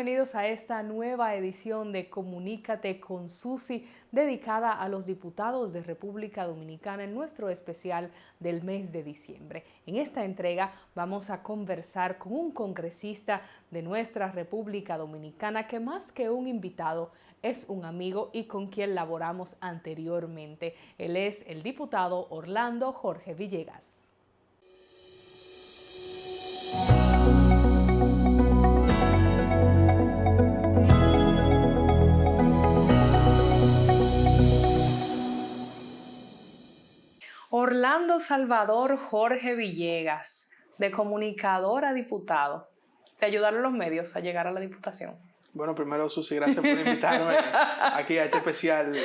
bienvenidos a esta nueva edición de Comunícate con Susi, dedicada a los diputados de República Dominicana en nuestro especial del mes de diciembre. En esta entrega vamos a conversar con un congresista de nuestra República Dominicana que más que un invitado es un amigo y con quien laboramos anteriormente. Él es el diputado Orlando Jorge Villegas. Orlando Salvador Jorge Villegas, de comunicador a diputado. ¿Te ayudaron los medios a llegar a la diputación? Bueno, primero, Susi, gracias por invitarme aquí a este especial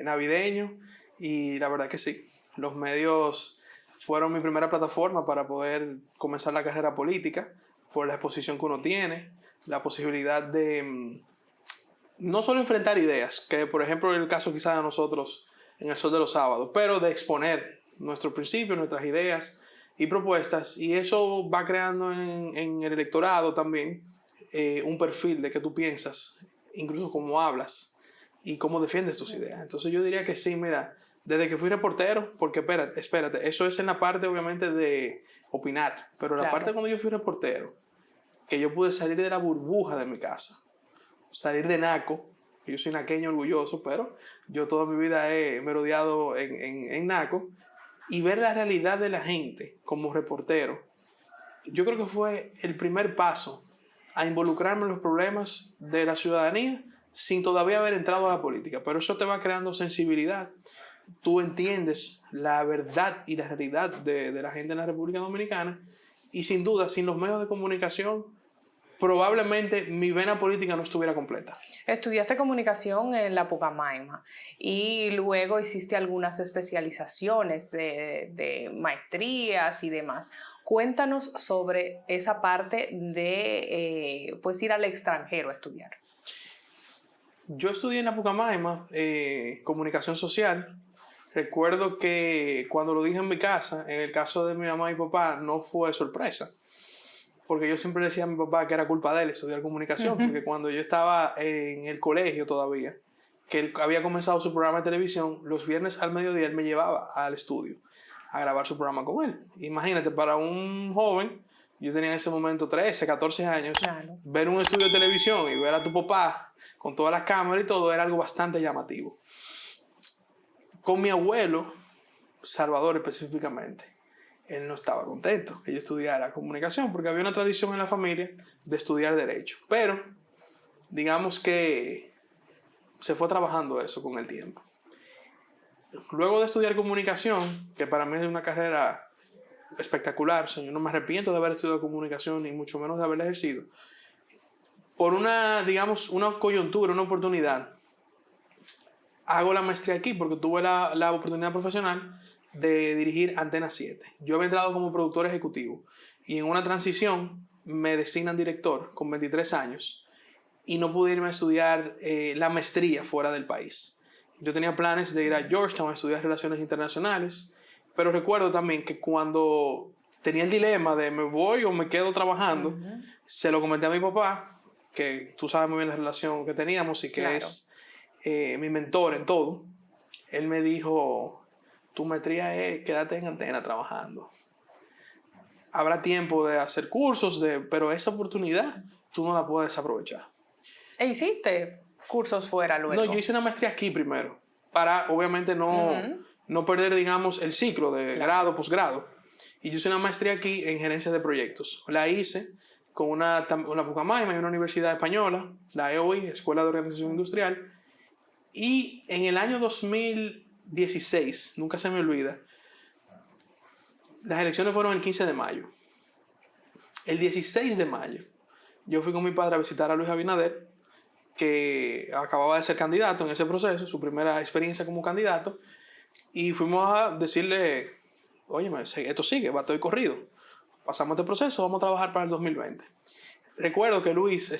navideño. Y la verdad que sí, los medios fueron mi primera plataforma para poder comenzar la carrera política, por la exposición que uno tiene, la posibilidad de no solo enfrentar ideas, que por ejemplo en el caso quizás de nosotros en el Sol de los Sábados, pero de exponer nuestros principios, nuestras ideas y propuestas, y eso va creando en el electorado también un perfil de qué tú piensas, incluso cómo hablas y cómo defiendes tus ideas. Entonces yo diría que sí, mira, desde que fui reportero, porque espérate, eso es en la parte obviamente de opinar, pero la parte cuando yo fui reportero, que yo pude salir de la burbuja de mi casa, salir de Naco. Yo soy naqueño orgulloso, pero yo toda mi vida he merodeado en Naco, y ver la realidad de la gente como reportero, yo creo que fue el primer paso a involucrarme en los problemas de la ciudadanía sin todavía haber entrado a la política. Pero eso te va creando sensibilidad. Tú entiendes la verdad y la realidad de la gente en la República Dominicana, y sin duda, sin los medios de comunicación, probablemente mi vena política no estuviera completa. Estudiaste comunicación en la Pucamaima y luego hiciste algunas especializaciones de maestrías y demás. Cuéntanos sobre esa parte de pues ir al extranjero a estudiar. Yo estudié en la Pucamaima comunicación social. Recuerdo que cuando lo dije en mi casa, en el caso de mi mamá y papá, no fue sorpresa, porque yo siempre le decía a mi papá que era culpa de él estudiar comunicación, porque cuando yo estaba en el colegio todavía, que él había comenzado su programa de televisión, los viernes al mediodía él me llevaba al estudio a grabar su programa con él. Imagínate, para un joven, yo tenía en ese momento 13, 14 años, ver un estudio de televisión y ver a tu papá con todas las cámaras y todo era algo bastante llamativo. Con mi abuelo, Salvador específicamente, él no estaba contento que yo estudiara comunicación, porque había una tradición en la familia de estudiar derecho. Pero digamos que se fue trabajando eso con el tiempo. Luego de estudiar comunicación, que para mí es una carrera espectacular, yo no me arrepiento de haber estudiado comunicación, ni mucho menos de haberla ejercido, por una, digamos, una coyuntura, una oportunidad, hago la maestría aquí porque tuve la oportunidad profesional de dirigir Antena 7. Yo había entrado como productor ejecutivo y en una transición me designan director con 23 años y no pude irme a estudiar la maestría fuera del país. Yo tenía planes de ir a Georgetown a estudiar Relaciones Internacionales, pero recuerdo también que cuando tenía el dilema de me voy o me quedo trabajando, se lo comenté a mi papá, que tú sabes muy bien la relación que teníamos y que es mi mentor en todo. Él me dijo: tu maestría es quédate en Antena trabajando. Habrá tiempo de hacer cursos, pero esa oportunidad tú no la puedes aprovechar. ¿E hiciste cursos fuera luego? No, yo hice una maestría aquí primero, para obviamente no perder, digamos, el ciclo de grado, posgrado. Y yo hice una maestría aquí en gerencia de proyectos. La hice con una Pucamaima y una universidad española, la EOI, Escuela de Organización Industrial. Y en el año 2016, nunca se me olvida, las elecciones fueron el 15 de mayo. El 16 de mayo, yo fui con mi padre a visitar a Luis Abinader, que acababa de ser candidato en ese proceso, su primera experiencia como candidato, y fuimos a decirle: oye, esto sigue, va todo corrido. Pasamos este proceso, vamos a trabajar para el 2020. Recuerdo que Luis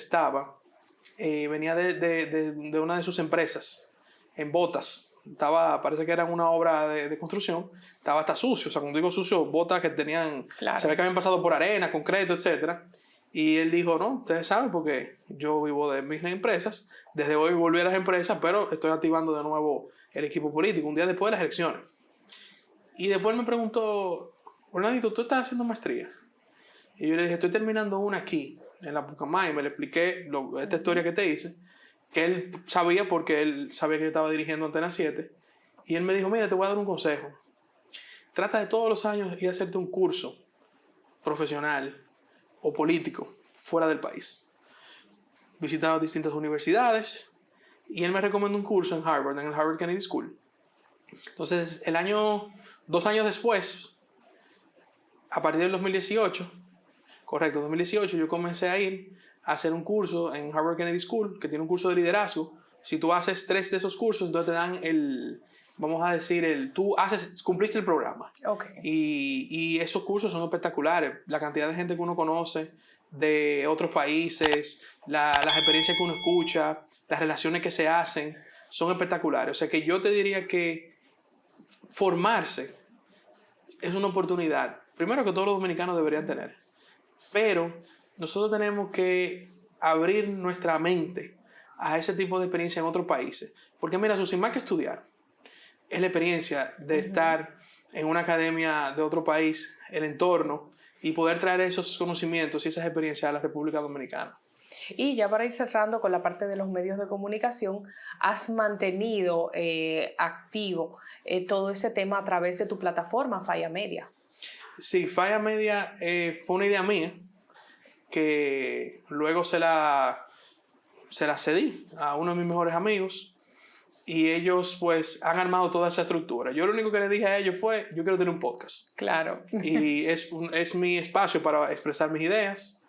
venía de una de sus empresas en botas. Parece que era una obra de construcción, estaba hasta sucio. O sea, cuando digo sucio, botas que tenían, se ve que habían pasado por arena, concreto, etc. Y él dijo, no, ustedes saben porque yo vivo de mis empresas, desde hoy volví a las empresas, pero estoy activando de nuevo el equipo político, un día después de las elecciones. Y después me preguntó, Orlandito, ¿tú estás haciendo maestría? Y yo le dije, estoy terminando una aquí, en la Pucamaima, y me le expliqué esta historia que te hice, que él sabía porque él sabía que yo estaba dirigiendo Antena 7, y él me dijo, mira, te voy a dar un consejo. Trata de todos los años ir a hacerte un curso profesional o político fuera del país. Visitaba distintas universidades y él me recomendó un curso en Harvard, en el Harvard Kennedy School. Entonces, 2 años después, a partir del 2018, correcto, 2018, yo comencé a ir a hacer un curso en Harvard Kennedy School, que tiene un curso de liderazgo. Si tú haces 3 de esos cursos, entonces te dan vamos a decir, cumpliste el programa. Okay. Y esos cursos son espectaculares. La cantidad de gente que uno conoce de otros países, las experiencias que uno escucha, las relaciones que se hacen, son espectaculares. O sea que yo te diría que formarse es una oportunidad, primero que todos los dominicanos deberían tener, pero nosotros tenemos que abrir nuestra mente a ese tipo de experiencia en otros países. Porque mira, sin más que estudiar, es la experiencia de estar en una academia de otro país, el entorno, y poder traer esos conocimientos y esas experiencias a la República Dominicana. Y ya para ir cerrando con la parte de los medios de comunicación, has mantenido activo todo ese tema a través de tu plataforma Falla Media. Sí, Falla Media fue una idea mía que luego se la cedí a uno de mis mejores amigos y ellos pues han armado toda esa estructura. Yo lo único que le dije a ellos fue, yo quiero tener un podcast. Claro. Y es mi espacio para expresar mis ideas,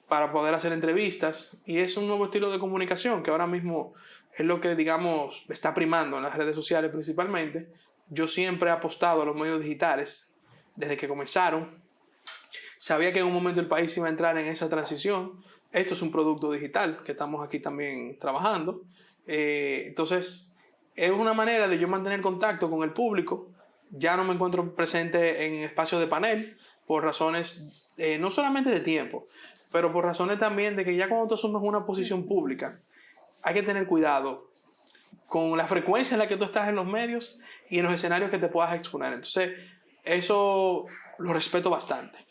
para poder hacer entrevistas, y es un nuevo estilo de comunicación que ahora mismo es lo que, digamos, está primando en las redes sociales principalmente. Yo siempre he apostado a los medios digitales desde que comenzaron. Sabía que en un momento el país iba a entrar en esa transición. Esto es un producto digital que estamos aquí también trabajando. Entonces, es una manera de yo mantener contacto con el público. Ya no me encuentro presente en espacios de panel por razones no solamente de tiempo, pero por razones también de que ya cuando tú asumes una posición pública, hay que tener cuidado con la frecuencia en la que tú estás en los medios y en los escenarios que te puedas exponer. Entonces, eso lo respeto bastante.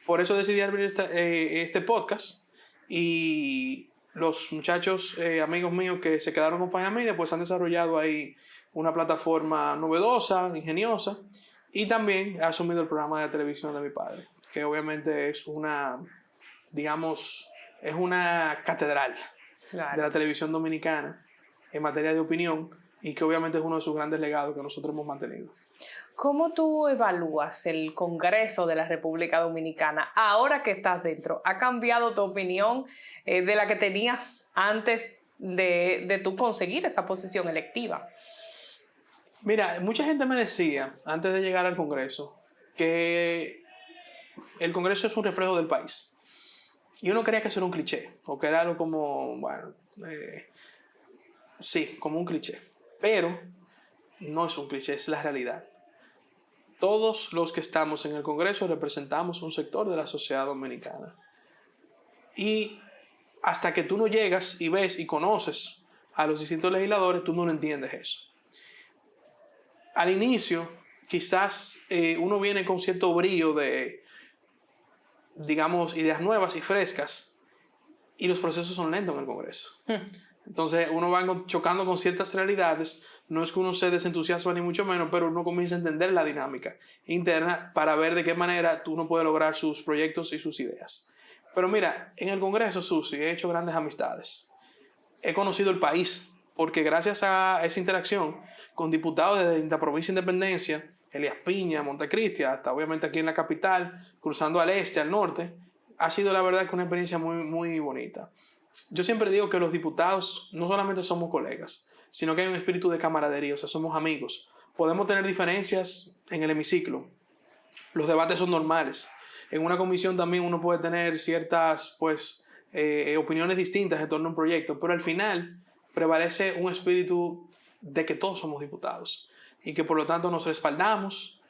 Por eso decidí abrir este podcast, y los muchachos, amigos míos que se quedaron con Falla Media, pues han desarrollado ahí una plataforma novedosa, ingeniosa, y también he asumido el programa de televisión de mi padre, que obviamente es digamos, es una catedral de la televisión dominicana en materia de opinión, y que obviamente es uno de sus grandes legados que nosotros hemos mantenido. ¿Cómo tú evalúas el Congreso de la República Dominicana ahora que estás dentro? ¿Ha cambiado tu opinión de la que tenías antes de tú conseguir esa posición electiva? Mira, mucha gente me decía, antes de llegar al Congreso, que el Congreso es un reflejo del país. Y uno creía que eso era un cliché, o que era algo como, bueno, sí, como un cliché. Pero no es un cliché, es la realidad. Todos los que estamos en el Congreso representamos un sector de la sociedad dominicana. Y hasta que tú no llegas y ves y conoces a los distintos legisladores, tú no lo entiendes eso. Al inicio, quizás uno viene con cierto brío de, digamos, ideas nuevas y frescas, y los procesos son lentos en el Congreso. Entonces uno va chocando con ciertas realidades. No es que uno se desentusiasma ni mucho menos, pero uno comienza a entender la dinámica interna para ver de qué manera uno puede lograr sus proyectos y sus ideas. Pero mira, en el Congreso, Susi, he hecho grandes amistades. He conocido el país, porque gracias a esa interacción con diputados de distintas provincias de Independencia, Elías Piña, Montecristi, hasta obviamente aquí en la capital, cruzando al este, al norte, ha sido la verdad que una experiencia muy, muy bonita. Yo siempre digo que los diputados no solamente somos colegas, sino que hay un espíritu de camaradería, o sea, somos amigos. Podemos tener diferencias en el hemiciclo. Los debates son normales. En una comisión también uno puede tener ciertas, pues, opiniones distintas en torno a un proyecto, pero al final prevalece un espíritu de que todos somos diputados y que por lo tanto nos respaldamos,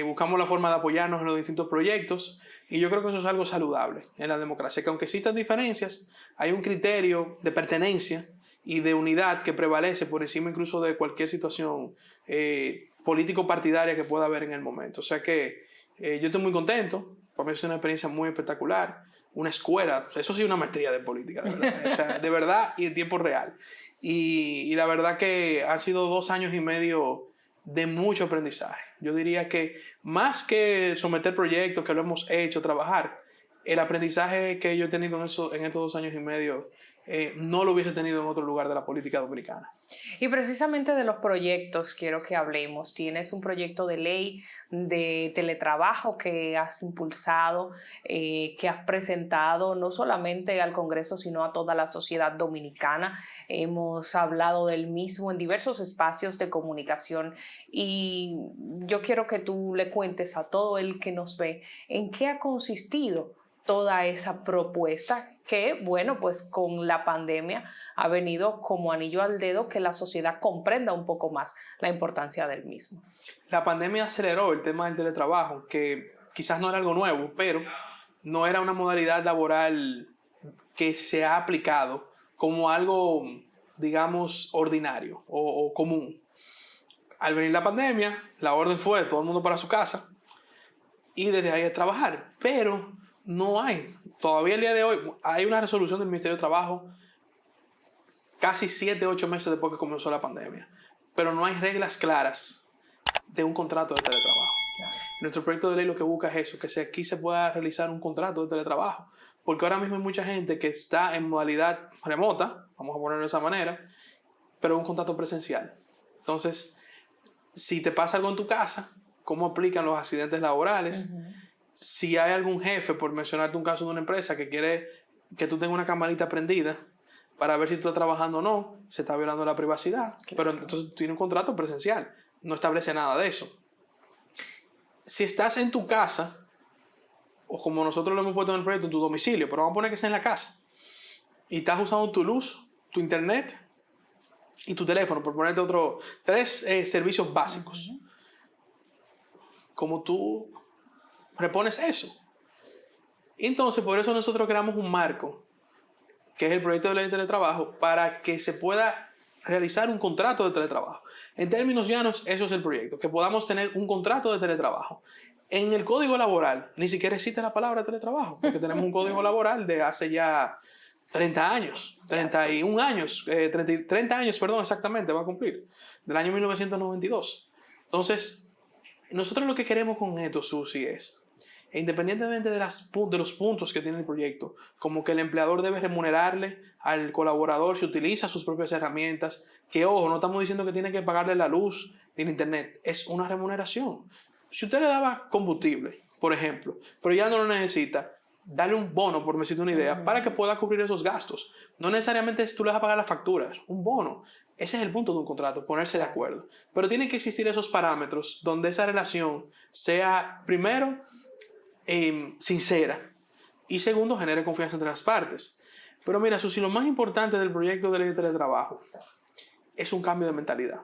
buscamos la forma de apoyarnos en los distintos proyectos y yo creo que eso es algo saludable en la democracia, que aunque existan diferencias, hay un criterio de pertenencia y de unidad que prevalece por encima incluso de cualquier situación político-partidaria que pueda haber en el momento. O sea que yo estoy muy contento, para mí es una experiencia muy espectacular, una escuela, eso sí, una maestría de política, de verdad, o sea, de verdad y en tiempo real. Y la verdad que han sido 2 años y medio de mucho aprendizaje. Yo diría que más que someter proyectos que lo hemos hecho, trabajar, el aprendizaje que yo he tenido en estos 2 años y medio no lo hubiese tenido en otro lugar de la política dominicana. Y precisamente de los proyectos quiero que hablemos. Tienes un proyecto de ley de teletrabajo que has impulsado, que has presentado no solamente al Congreso, sino a toda la sociedad dominicana. Hemos hablado del mismo en diversos espacios de comunicación y yo quiero que tú le cuentes a todo el que nos ve en qué ha consistido toda esa propuesta que, bueno, pues con la pandemia ha venido como anillo al dedo que la sociedad comprenda un poco más la importancia del mismo. La pandemia aceleró el tema del teletrabajo, que quizás no era algo nuevo, pero no era una modalidad laboral que se ha aplicado como algo, digamos, ordinario o común. Al venir la pandemia, la orden fue todo el mundo para su casa y desde ahí a trabajar, pero no hay. Todavía el día de hoy hay una resolución del Ministerio de Trabajo casi 7, 8 meses después que comenzó la pandemia, pero no hay reglas claras de un contrato de teletrabajo. Nuestro proyecto de ley lo que busca es eso, que aquí se pueda realizar un contrato de teletrabajo, porque ahora mismo hay mucha gente que está en modalidad remota, vamos a ponerlo de esa manera, pero un contrato presencial. Entonces, si te pasa algo en tu casa, ¿cómo aplican los accidentes laborales? Si hay algún jefe, por mencionarte un caso de una empresa, que quiere que tú tengas una camarita prendida para ver si tú estás trabajando o no, se está violando la privacidad. Claro. Pero entonces tiene un contrato presencial, no establece nada de eso. Si estás en tu casa, o como nosotros lo hemos puesto en el proyecto, en tu domicilio, pero vamos a poner que sea en la casa, y estás usando tu luz, tu internet y tu teléfono, por ponerte 3 servicios básicos. Como tú repones eso. Entonces, por eso nosotros creamos un marco, que es el proyecto de ley de teletrabajo, para que se pueda realizar un contrato de teletrabajo. En términos llanos, eso es el proyecto, que podamos tener un contrato de teletrabajo. En el código laboral, ni siquiera existe la palabra teletrabajo, porque tenemos un código laboral de hace ya 30 años, 31 años, 30 años, perdón, exactamente, va a cumplir, del año 1992. Entonces, nosotros lo que queremos con esto, Susi, es, independientemente de los puntos que tiene el proyecto, como que el empleador debe remunerarle al colaborador si utiliza sus propias herramientas, que ojo, no estamos diciendo que tiene que pagarle la luz ni el internet, es una remuneración. Si usted le daba combustible, por ejemplo, pero ya no lo necesita, dale un bono, por decirte una idea, para que pueda cubrir esos gastos. No necesariamente tú le vas a pagar las facturas, un bono. Ese es el punto de un contrato, ponerse de acuerdo. Pero tienen que existir esos parámetros donde esa relación sea, primero, sincera y segundo, genere confianza entre las partes. Pero mira, Susi, lo más importante del proyecto de ley de teletrabajo es un cambio de mentalidad.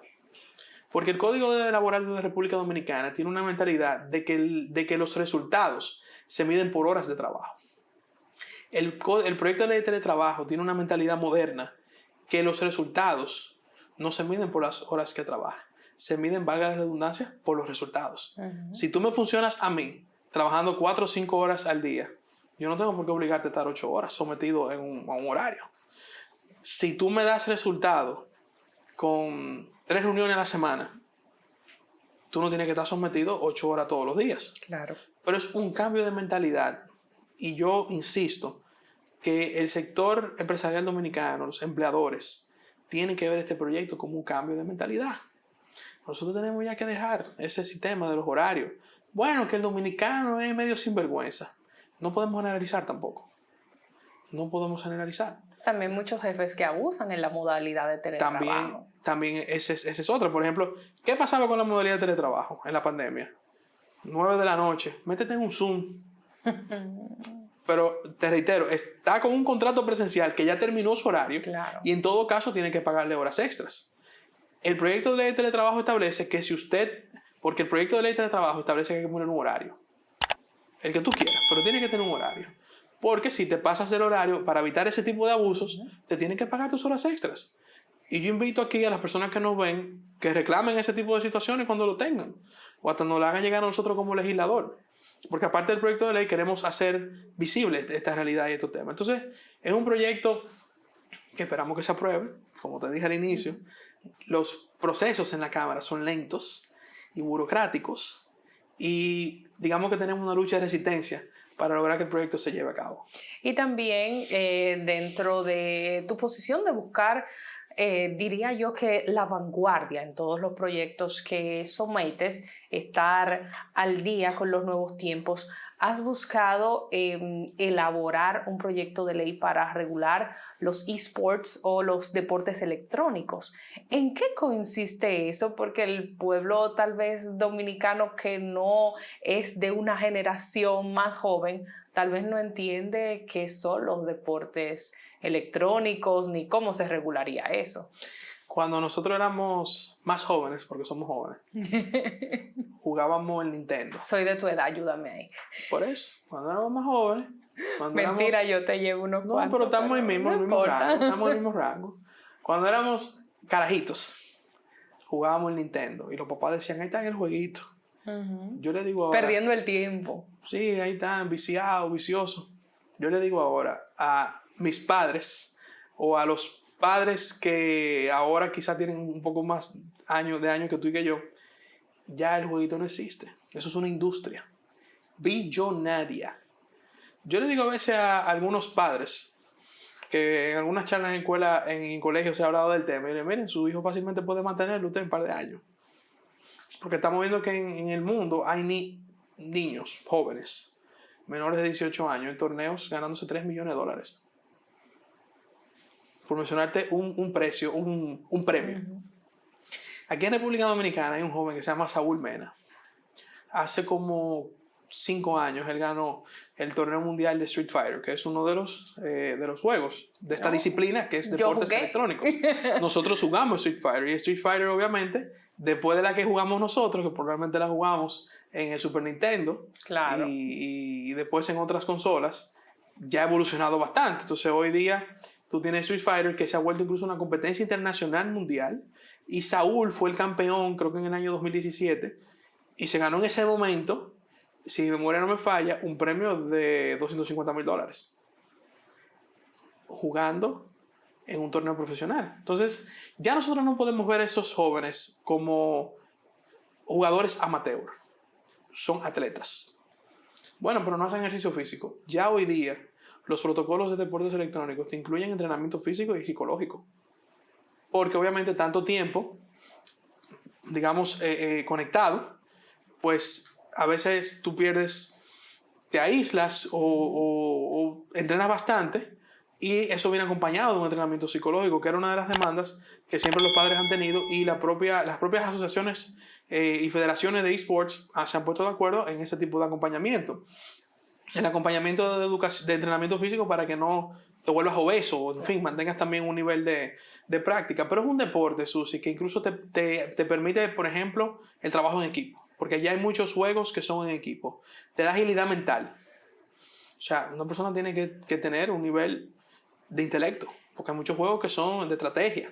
Porque el Código Laboral de la República Dominicana tiene una mentalidad de que los resultados se miden por horas de trabajo. El proyecto de ley de teletrabajo tiene una mentalidad moderna que los resultados no se miden por las horas que trabaja, se miden, valga la redundancia, por los resultados. Si tú me funcionas a mí trabajando 4 o 5 horas al día, yo no tengo por qué obligarte a estar 8 horas sometido a un horario. Si tú me das resultado con 3 reuniones a la semana, tú no tienes que estar sometido 8 horas todos los días. Claro. Pero es un cambio de mentalidad y yo insisto que el sector empresarial dominicano, los empleadores, tienen que ver este proyecto como un cambio de mentalidad. Nosotros tenemos ya que dejar ese sistema de los horarios. Bueno, que el dominicano es medio sinvergüenza. No podemos generalizar tampoco. No podemos generalizar. También muchos jefes que abusan en la modalidad de teletrabajo. También ese es otro. Por ejemplo, ¿qué pasaba con la modalidad de teletrabajo en la pandemia? 9 de la noche, métete en un Zoom. Pero te reitero, está con un contrato presencial que ya terminó su horario, claro, y en todo caso tiene que pagarle horas extras. El proyecto de ley de teletrabajo establece que si usted, Porque el proyecto de ley de trabajo establece que hay que poner un horario. El que tú quieras, pero tiene que tener un horario. Porque si te pasas del horario, para evitar ese tipo de abusos, te tienen que pagar tus horas extras. Y yo invito aquí a las personas que nos ven que reclamen ese tipo de situaciones cuando lo tengan. O hasta nos lo hagan llegar a nosotros como legislador. Porque aparte del proyecto de ley queremos hacer visible esta realidad y estos temas. Entonces, es un proyecto que esperamos que se apruebe. Como te dije al inicio, los procesos en la Cámara son lentos y burocráticos. Y digamos que tenemos una lucha de resistencia para lograr que el proyecto se lleve a cabo. Y también dentro de tu posición de buscar, diría yo que la vanguardia en todos los proyectos que sometes, estar al día con los nuevos tiempos, ¿has buscado elaborar un proyecto de ley para regular los esports o los deportes electrónicos? ¿En qué consiste eso? Porque el pueblo tal vez dominicano que no es de una generación más joven, tal vez no entiende qué son los deportes electrónicos ni cómo se regularía eso. Cuando nosotros éramos más jóvenes, porque somos jóvenes, jugábamos en Nintendo. Soy de tu edad, ayúdame ahí. Por eso, cuando éramos más jóvenes. Mentira, yo te llevo unos cuantos. No, pero estamos en el mismo rango. Estamos en el mismo rango. Cuando éramos carajitos, jugábamos en Nintendo. Y los papás decían, ahí está en el jueguito. Yo le digo ahora. Perdiendo el tiempo. Sí, ahí están, viciados, viciosos. Yo le digo ahora a mis padres o a los padres que ahora quizás tienen un poco más de años que tú y que yo, ya el jueguito no existe. Eso es una industria billonaria. Yo le digo a veces a algunos padres que en algunas charlas en escuela, en colegio se ha hablado del tema, y le miren, su hijo fácilmente puede mantenerlo usted un par de años. Porque estamos viendo que en el mundo hay niños, jóvenes, menores de 18 años, en torneos ganándose $3 millones. Por mencionarte un precio, un premio. Aquí en República Dominicana hay un joven que se llama Saúl Mena. Hace como 5 años él ganó el torneo mundial de Street Fighter, que es uno de los juegos de esta disciplina, que es deportes electrónicos. Nosotros jugamos Street Fighter, y Street Fighter obviamente, después de la que jugamos nosotros, que probablemente la jugamos en el Super Nintendo, claro, y después en otras consolas, ya ha evolucionado bastante. Entonces hoy día tú tienes Street Fighter, que se ha vuelto incluso una competencia internacional mundial, y Saúl fue el campeón, creo que en el año 2017, y se ganó en ese momento, si mi memoria no me falla, un premio de $250,000 jugando en un torneo profesional. Entonces, ya nosotros no podemos ver a esos jóvenes como jugadores amateur. Son atletas. Bueno, pero no hacen ejercicio físico. Ya hoy día, los protocolos de deportes electrónicos te incluyen entrenamiento físico y psicológico. Porque obviamente tanto tiempo, digamos, conectado, pues a veces tú te aíslas o entrenas bastante, y eso viene acompañado de un entrenamiento psicológico, que era una de las demandas que siempre los padres han tenido, y las propias asociaciones y federaciones de esports se han puesto de acuerdo en ese tipo de acompañamiento. El acompañamiento de entrenamiento físico para que no te vuelvas obeso, o en fin, mantengas también un nivel de práctica. Pero es un deporte, Susi, que incluso te permite, por ejemplo, el trabajo en equipo. Porque ya hay muchos juegos que son en equipo. Te da agilidad mental. O sea, una persona tiene que tener un nivel de intelecto, porque hay muchos juegos que son de estrategia.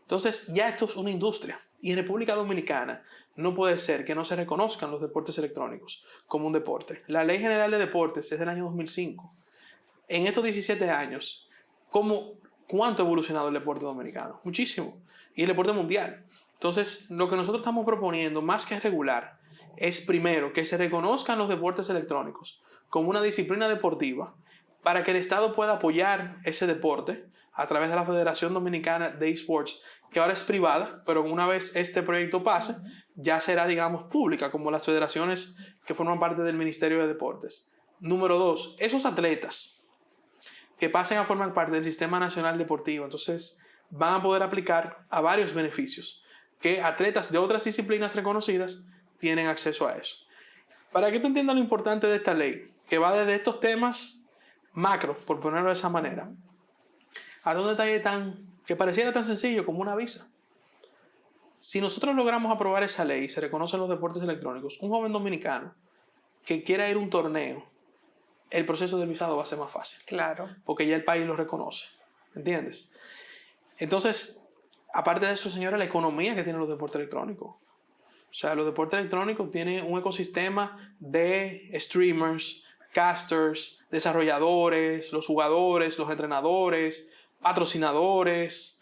Entonces, ya esto es una industria. Y en República Dominicana no puede ser que no se reconozcan los deportes electrónicos como un deporte. La Ley General de Deportes es del año 2005. En estos 17 años, ¿cuánto ha evolucionado el deporte dominicano? Muchísimo. Y el deporte mundial. Entonces, lo que nosotros estamos proponiendo, más que regular, es primero que se reconozcan los deportes electrónicos como una disciplina deportiva, para que el Estado pueda apoyar ese deporte a través de la Federación Dominicana de Esports, que ahora es privada, pero una vez este proyecto pase, ya será, digamos, pública, como las federaciones que forman parte del Ministerio de Deportes. Número 2, esos atletas que pasen a formar parte del Sistema Nacional Deportivo, entonces van a poder aplicar a varios beneficios que atletas de otras disciplinas reconocidas tienen acceso a eso. Para que tú entiendas lo importante de esta ley, que va desde estos temas macro, por ponerlo de esa manera, a un detalle que pareciera tan sencillo como una visa. Si nosotros logramos aprobar esa ley y se reconocen los deportes electrónicos, un joven dominicano que quiera ir a un torneo, el proceso del visado va a ser más fácil. Claro. Porque ya el país lo reconoce. ¿Entiendes? Entonces, aparte de eso, señora, la economía que tienen los deportes electrónicos. O sea, los deportes electrónicos tienen un ecosistema de streamers, casters, desarrolladores, los jugadores, los entrenadores, patrocinadores.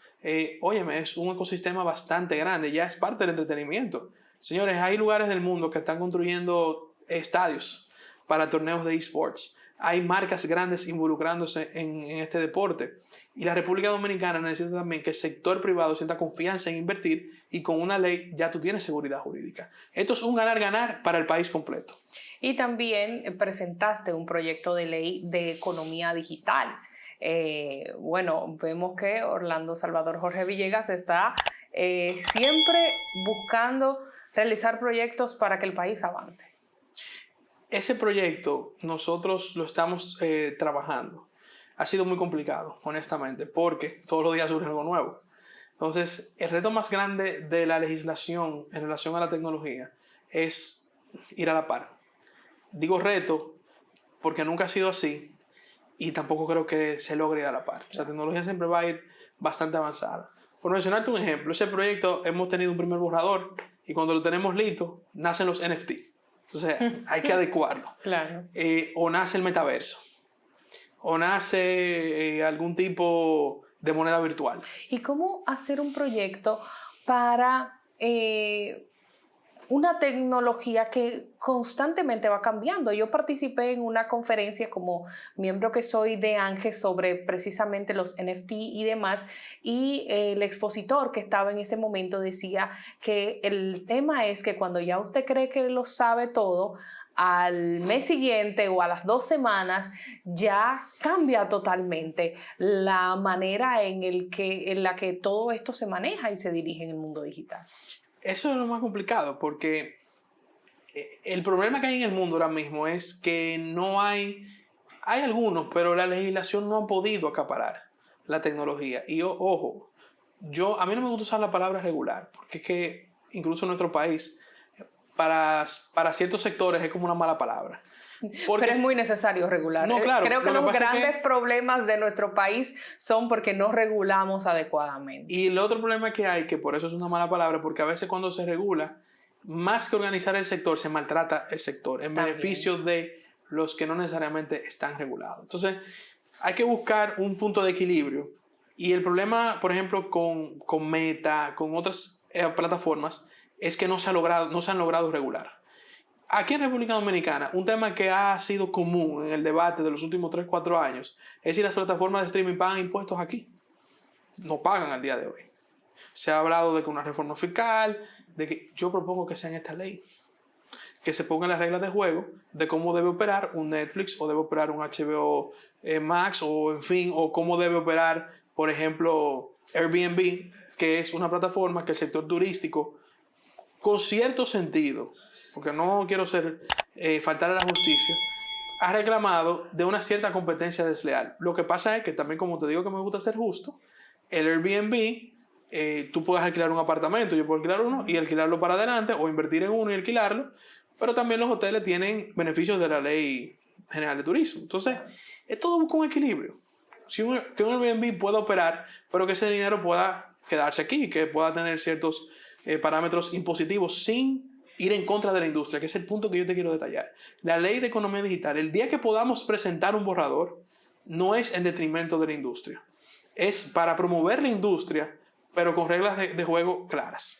Óyeme, es un ecosistema bastante grande, ya es parte del entretenimiento. Señores, hay lugares del mundo que están construyendo estadios para torneos de esports. Hay marcas grandes involucrándose en este deporte. Y la República Dominicana necesita también que el sector privado sienta confianza en invertir y con una ley ya tú tienes seguridad jurídica. Esto es un ganar-ganar para el país completo. Y también presentaste un proyecto de ley de economía digital. Bueno, vemos que Orlando Salvador Jorge Villegas está siempre buscando realizar proyectos para que el país avance. Ese proyecto nosotros lo estamos trabajando. Ha sido muy complicado, honestamente, porque todos los días surge algo nuevo. Entonces, el reto más grande de la legislación en relación a la tecnología es ir a la par. Digo reto porque nunca ha sido así y tampoco creo que se logre ir a la par. O sea, la tecnología siempre va a ir bastante avanzada. Por mencionarte un ejemplo, ese proyecto hemos tenido un primer borrador y cuando lo tenemos listo, nacen los NFT. O sea, hay que adecuarlo. Claro. O nace el metaverso. O nace algún tipo de moneda virtual. ¿Y cómo hacer un proyecto para una tecnología que constantemente va cambiando? Yo participé en una conferencia como miembro que soy de ANGE sobre precisamente los NFT y demás, y el expositor que estaba en ese momento decía que el tema es que cuando ya usted cree que lo sabe todo, al mes siguiente o a las 2 semanas ya cambia totalmente la manera en la que todo esto se maneja y se dirige en el mundo digital. Eso es lo más complicado porque el problema que hay en el mundo ahora mismo es que no hay algunos, pero la legislación no ha podido acaparar la tecnología. Y ojo, a mí no me gusta usar la palabra regular, porque es que incluso en nuestro país, para ciertos sectores es como una mala palabra. Pero es muy necesario regular. No, claro, creo que los grandes problemas de nuestro país son porque no regulamos adecuadamente. Y el otro problema que hay, que por eso es una mala palabra, porque a veces cuando se regula, más que organizar el sector, se maltrata el sector en beneficio de los que no necesariamente están regulados. Entonces, hay que buscar un punto de equilibrio. Y el problema, por ejemplo, con Meta, con otras plataformas, es que no se han logrado regular. Aquí en República Dominicana, un tema que ha sido común en el debate de los últimos 3-4 años es si las plataformas de streaming pagan impuestos aquí. No pagan al día de hoy. Se ha hablado de que una reforma fiscal, de que yo propongo que sea en esta ley, que se pongan las reglas de juego de cómo debe operar un Netflix o debe operar un HBO Max o en fin, o cómo debe operar, por ejemplo, Airbnb, que es una plataforma que el sector turístico, con cierto sentido, porque no quiero faltar a la justicia, ha reclamado de una cierta competencia desleal. Lo que pasa es que también, como te digo que me gusta ser justo, el Airbnb, tú puedes alquilar un apartamento, yo puedo alquilar uno y alquilarlo para adelante o invertir en uno y alquilarlo, pero también los hoteles tienen beneficios de la Ley General de Turismo. Entonces, es todo buscar un equilibrio. Que un Airbnb pueda operar, pero que ese dinero pueda quedarse aquí, que pueda tener ciertos parámetros impositivos sin ir en contra de la industria, que es el punto que yo te quiero detallar. La ley de economía digital, el día que podamos presentar un borrador, no es en detrimento de la industria. Es para promover la industria, pero con reglas de juego claras.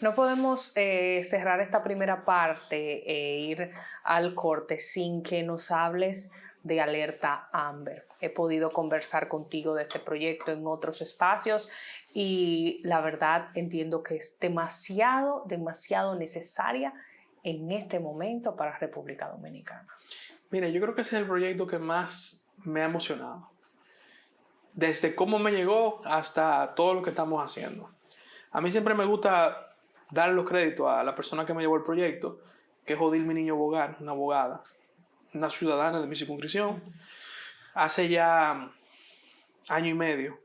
No podemos cerrar esta primera parte e ir al corte sin que nos hables de Alerta Amber. He podido conversar contigo de este proyecto en otros espacios y la verdad entiendo que es demasiado necesaria en este momento para República Dominicana. Mira, yo creo que ese es el proyecto que más me ha emocionado. Desde cómo me llegó hasta todo lo que estamos haciendo. A mí siempre me gusta dar los créditos a la persona que me llevó el proyecto, que es Odil Mi Niño Bogar, una abogada, una ciudadana de mi circunscripción. Hace ya 1 año y medio,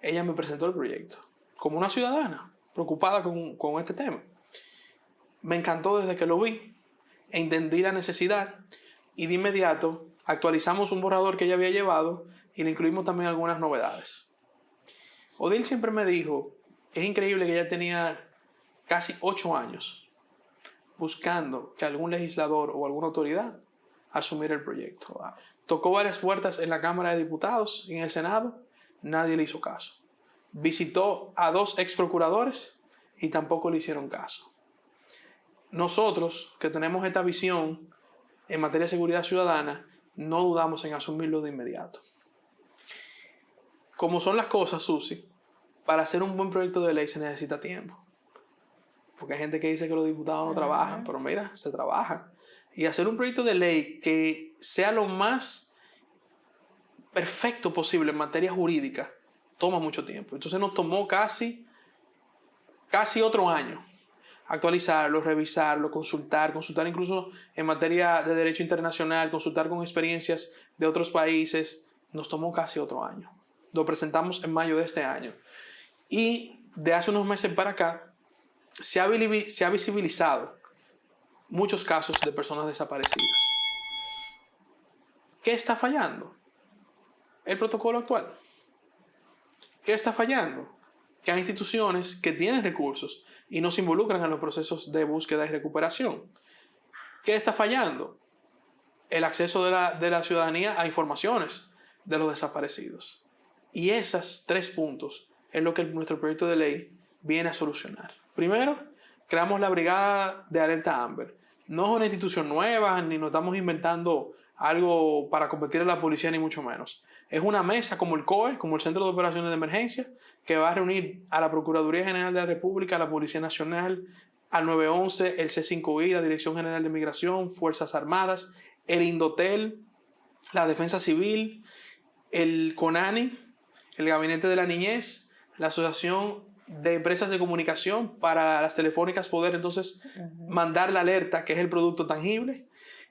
ella me presentó el proyecto como una ciudadana. preocupada con este tema. Me encantó desde que lo vi, entendí la necesidad y de inmediato actualizamos un borrador que ella había llevado y le incluimos también algunas novedades. Odile siempre me dijo que es increíble que ella tenía casi 8 años buscando que algún legislador o alguna autoridad asumiera el proyecto. Wow. Tocó varias puertas en la Cámara de Diputados y en el Senado, nadie le hizo caso. Visitó a 2 ex procuradores y tampoco le hicieron caso. Nosotros, que tenemos esta visión en materia de seguridad ciudadana, no dudamos en asumirlo de inmediato. Como son las cosas, Susi, para hacer un buen proyecto de ley se necesita tiempo. Porque hay gente que dice que los diputados no trabajan, pero mira, se trabaja. Y hacer un proyecto de ley que sea lo más perfecto posible en materia jurídica toma mucho tiempo. Entonces nos tomó casi otro año actualizarlo, revisarlo, consultar incluso en materia de derecho internacional, consultar con experiencias de otros países. Nos tomó casi otro año. Lo presentamos en mayo de este año. Y de hace unos meses para acá se ha visibilizado muchos casos de personas desaparecidas. ¿Qué está fallando? El protocolo actual. ¿Qué está fallando? Que hay instituciones que tienen recursos y no se involucran en los procesos de búsqueda y recuperación. ¿Qué está fallando? El acceso de la ciudadanía a informaciones de los desaparecidos. Y esos 3 puntos es lo que nuestro proyecto de ley viene a solucionar. Primero, creamos la Brigada de Alerta Amber. No es una institución nueva, ni nos estamos inventando algo para competir a la policía, ni mucho menos. Es una mesa como el COE, como el Centro de Operaciones de Emergencia, que va a reunir a la Procuraduría General de la República, a la Policía Nacional, al 911, el C5I, la Dirección General de Migración, Fuerzas Armadas, el Indotel, la Defensa Civil, el CONANI, el Gabinete de la Niñez, la Asociación de Empresas de Comunicación para las telefónicas poder entonces mandar la alerta, que es el producto tangible,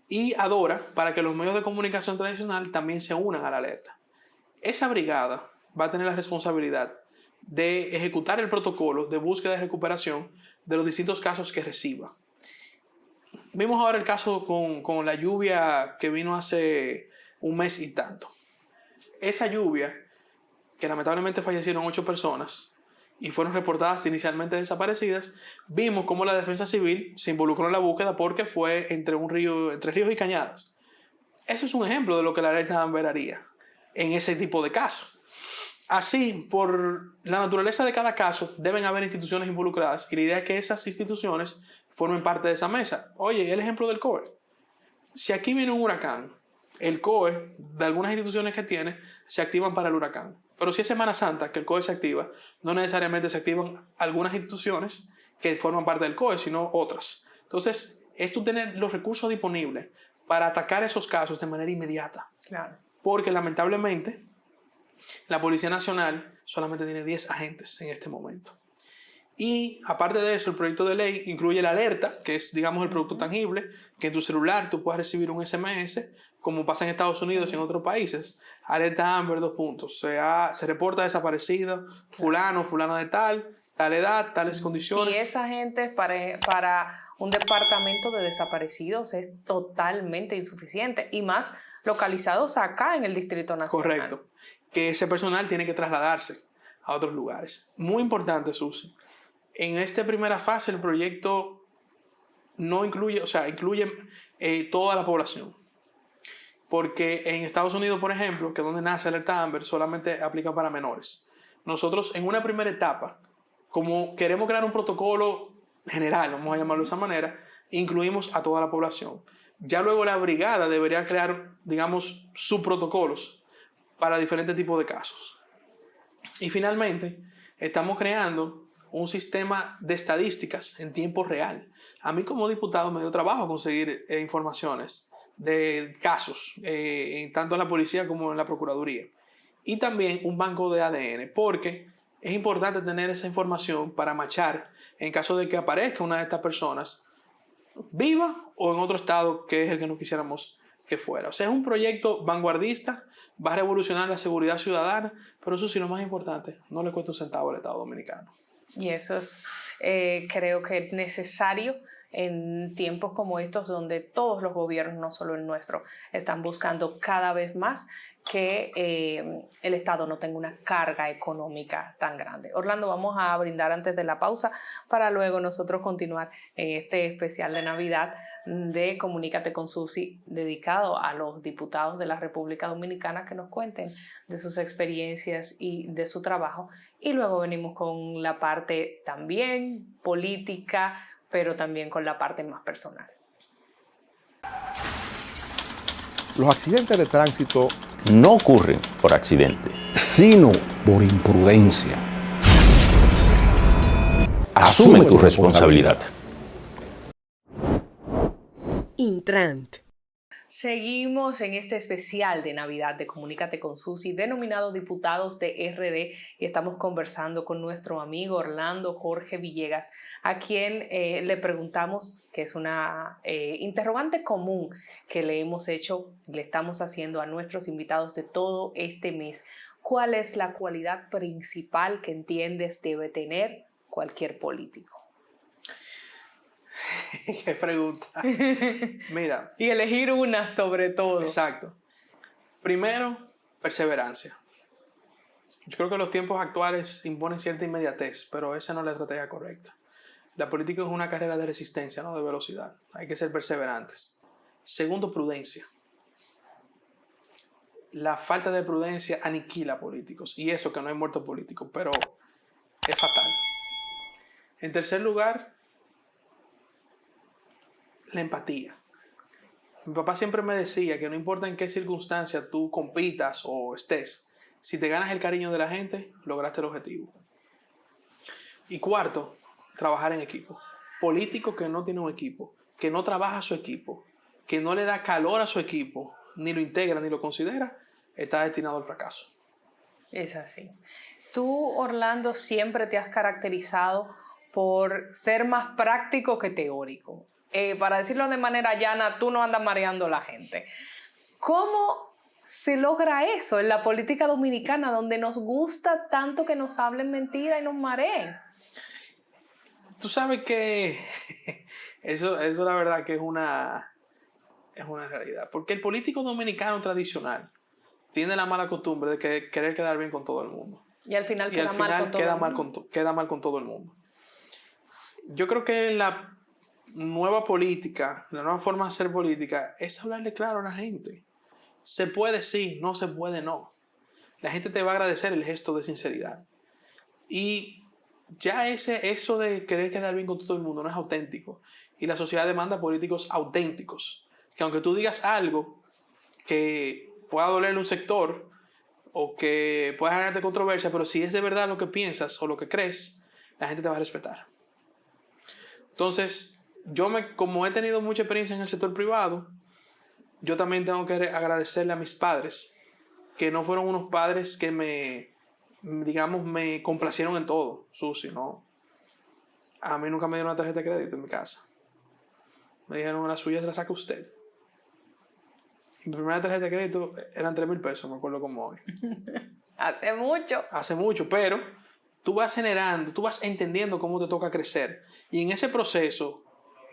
y ADORA para que los medios de comunicación tradicional también se unan a la alerta. Esa brigada va a tener la responsabilidad de ejecutar el protocolo de búsqueda y recuperación de los distintos casos que reciba. Vimos ahora el caso con la lluvia que vino hace un mes y tanto. Esa lluvia, que lamentablemente fallecieron 8 personas y fueron reportadas inicialmente desaparecidas, vimos cómo la Defensa Civil se involucró en la búsqueda porque fue entre ríos y cañadas. Eso es un ejemplo de lo que la alerta Amber haría en ese tipo de casos. Así, por la naturaleza de cada caso, deben haber instituciones involucradas y la idea es que esas instituciones formen parte de esa mesa. Oye, el ejemplo del COE. Si aquí viene un huracán, el COE, de algunas instituciones que tiene, se activan para el huracán. Pero si es Semana Santa que el COE se activa, no necesariamente se activan algunas instituciones que forman parte del COE, sino otras. Entonces, es tú tener los recursos disponibles para atacar esos casos de manera inmediata. Claro. Porque lamentablemente la Policía Nacional solamente tiene 10 agentes en este momento. Y aparte de eso, el proyecto de ley incluye la alerta, que es, digamos, el producto tangible, que en tu celular tú puedas recibir un SMS, como pasa en Estados Unidos y en otros países. Alerta Amber, 2 puntos. Se reporta desaparecido, fulana de tal edad, tales condiciones. Y esa gente para un departamento de desaparecidos es totalmente insuficiente. Y más localizados acá en el Distrito Nacional. Correcto. Que ese personal tiene que trasladarse a otros lugares. Muy importante, Susi. En esta primera fase el proyecto no incluye, incluye toda la población. Porque en Estados Unidos, por ejemplo, que es donde nace Alerta Amber, solamente aplica para menores. Nosotros en una primera etapa, como queremos crear un protocolo general, vamos a llamarlo de esa manera, incluimos a toda la población. Ya luego la brigada debería crear, digamos, subprotocolos para diferentes tipos de casos. Y finalmente, estamos creando un sistema de estadísticas en tiempo real. A mí como diputado me dio trabajo conseguir informaciones de casos, tanto en la policía como en la procuraduría. Y también un banco de ADN, porque es importante tener esa información para machar en caso de que aparezca una de estas personas viva o en otro estado que es el que no quisiéramos que fuera. O sea, es un proyecto vanguardista, va a revolucionar la seguridad ciudadana, pero eso sí, lo más importante, no le cuesta un centavo al Estado Dominicano. Y eso es, creo que necesario en tiempos como estos, donde todos los gobiernos, no solo el nuestro, están buscando cada vez más que el Estado no tenga una carga económica tan grande. Orlando, vamos a brindar antes de la pausa para luego nosotros continuar en este especial de Navidad de Comunícate con Susi, dedicado a los diputados de la República Dominicana que nos cuenten de sus experiencias y de su trabajo. Y luego venimos con la parte también política, pero también con la parte más personal. Los accidentes de tránsito no ocurren por accidente, sino por imprudencia. Asume tu responsabilidad. Intrant. Seguimos en este especial de Navidad de Comunícate con Susi, denominado Diputados de RD, y estamos conversando con nuestro amigo Orlando Jorge Villegas, a quien le preguntamos, que es una interrogante común que le hemos hecho, le estamos haciendo a nuestros invitados de todo este mes. ¿Cuál es la cualidad principal que entiendes debe tener cualquier político? Qué pregunta. Mira. Y elegir una sobre todo. Exacto. Primero, perseverancia. Yo creo que los tiempos actuales imponen cierta inmediatez, pero esa no es la estrategia correcta. La política es una carrera de resistencia, no de velocidad. Hay que ser perseverantes. Segundo, prudencia. La falta de prudencia aniquila políticos. Y eso que no hay muertos políticos, pero es fatal. En tercer lugar, la empatía. Mi papá siempre me decía que no importa en qué circunstancia tú compitas o estés, si te ganas el cariño de la gente, lograste el objetivo. Y cuarto, trabajar en equipo. Político que no tiene un equipo, que no trabaja su equipo, que no le da calor a su equipo, ni lo integra ni lo considera, está destinado al fracaso. Es así. Tú, Orlando, siempre te has caracterizado por ser más práctico que teórico. Para decirlo de manera llana, tú no andas mareando a la gente. ¿Cómo se logra eso en la política dominicana, donde nos gusta tanto que nos hablen mentira y nos mareen? Tú sabes que eso la verdad que es una realidad. Porque el político dominicano tradicional tiene la mala costumbre de querer quedar bien con todo el mundo. Y al final queda mal con todo el mundo. Yo creo que la nueva política, la nueva forma de hacer política es hablarle claro a la gente. Se puede sí, no se puede no. La gente te va a agradecer el gesto de sinceridad. Y ya eso de querer quedar bien con todo el mundo no es auténtico. Y la sociedad demanda políticos auténticos. Que aunque tú digas algo que pueda dolerle a un sector o que pueda generarte controversia, pero si es de verdad lo que piensas o lo que crees, la gente te va a respetar. Entonces, como he tenido mucha experiencia en el sector privado, yo también tengo que agradecerle a mis padres, que no fueron unos padres que me complacieron en todo, Susi, ¿no? A mí nunca me dieron una tarjeta de crédito en mi casa. Me dijeron, la suya se la saca usted. Mi primera tarjeta de crédito eran 3,000 pesos, me acuerdo como hoy. Hace mucho. Hace mucho, pero tú vas generando, tú vas entendiendo cómo te toca crecer. Y en ese proceso,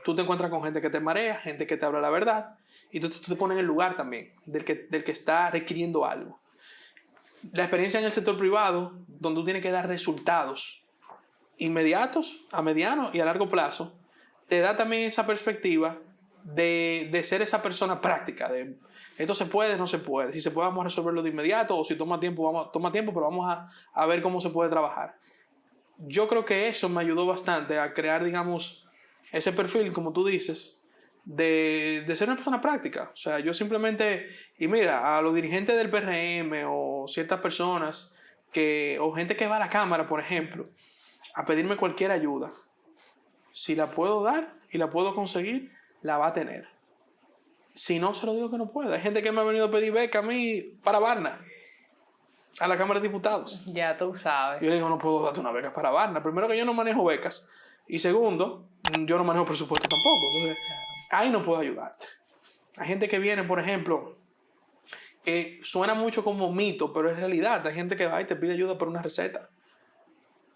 tú te encuentras con gente que te marea, gente que te habla la verdad, y tú te pones en el lugar también del que está requiriendo algo. La experiencia en el sector privado, donde tú tienes que dar resultados inmediatos, a mediano y a largo plazo, te da también esa perspectiva de ser esa persona práctica, de esto se puede, no se puede. Si se puede, vamos a resolverlo de inmediato, o si toma tiempo, pero vamos a ver cómo se puede trabajar. Yo creo que eso me ayudó bastante a crear, digamos, ese perfil, como tú dices, de ser una persona práctica. O sea, yo simplemente, y mira, a los dirigentes del PRM o ciertas personas o gente que va a la Cámara, por ejemplo, a pedirme cualquier ayuda, si la puedo dar y la puedo conseguir, la va a tener. Si no, se lo digo que no puedo. Hay gente que me ha venido a pedir beca a mí para Varna, a la Cámara de Diputados. Ya tú sabes. Yo le digo, no puedo darte una beca para Varna. Primero, que yo no manejo becas. Y segundo, yo no manejo presupuesto tampoco. Entonces, ahí no puedo ayudarte. Hay gente que viene, por ejemplo, que suena mucho como mito, pero es realidad. Hay gente que va y te pide ayuda por una receta.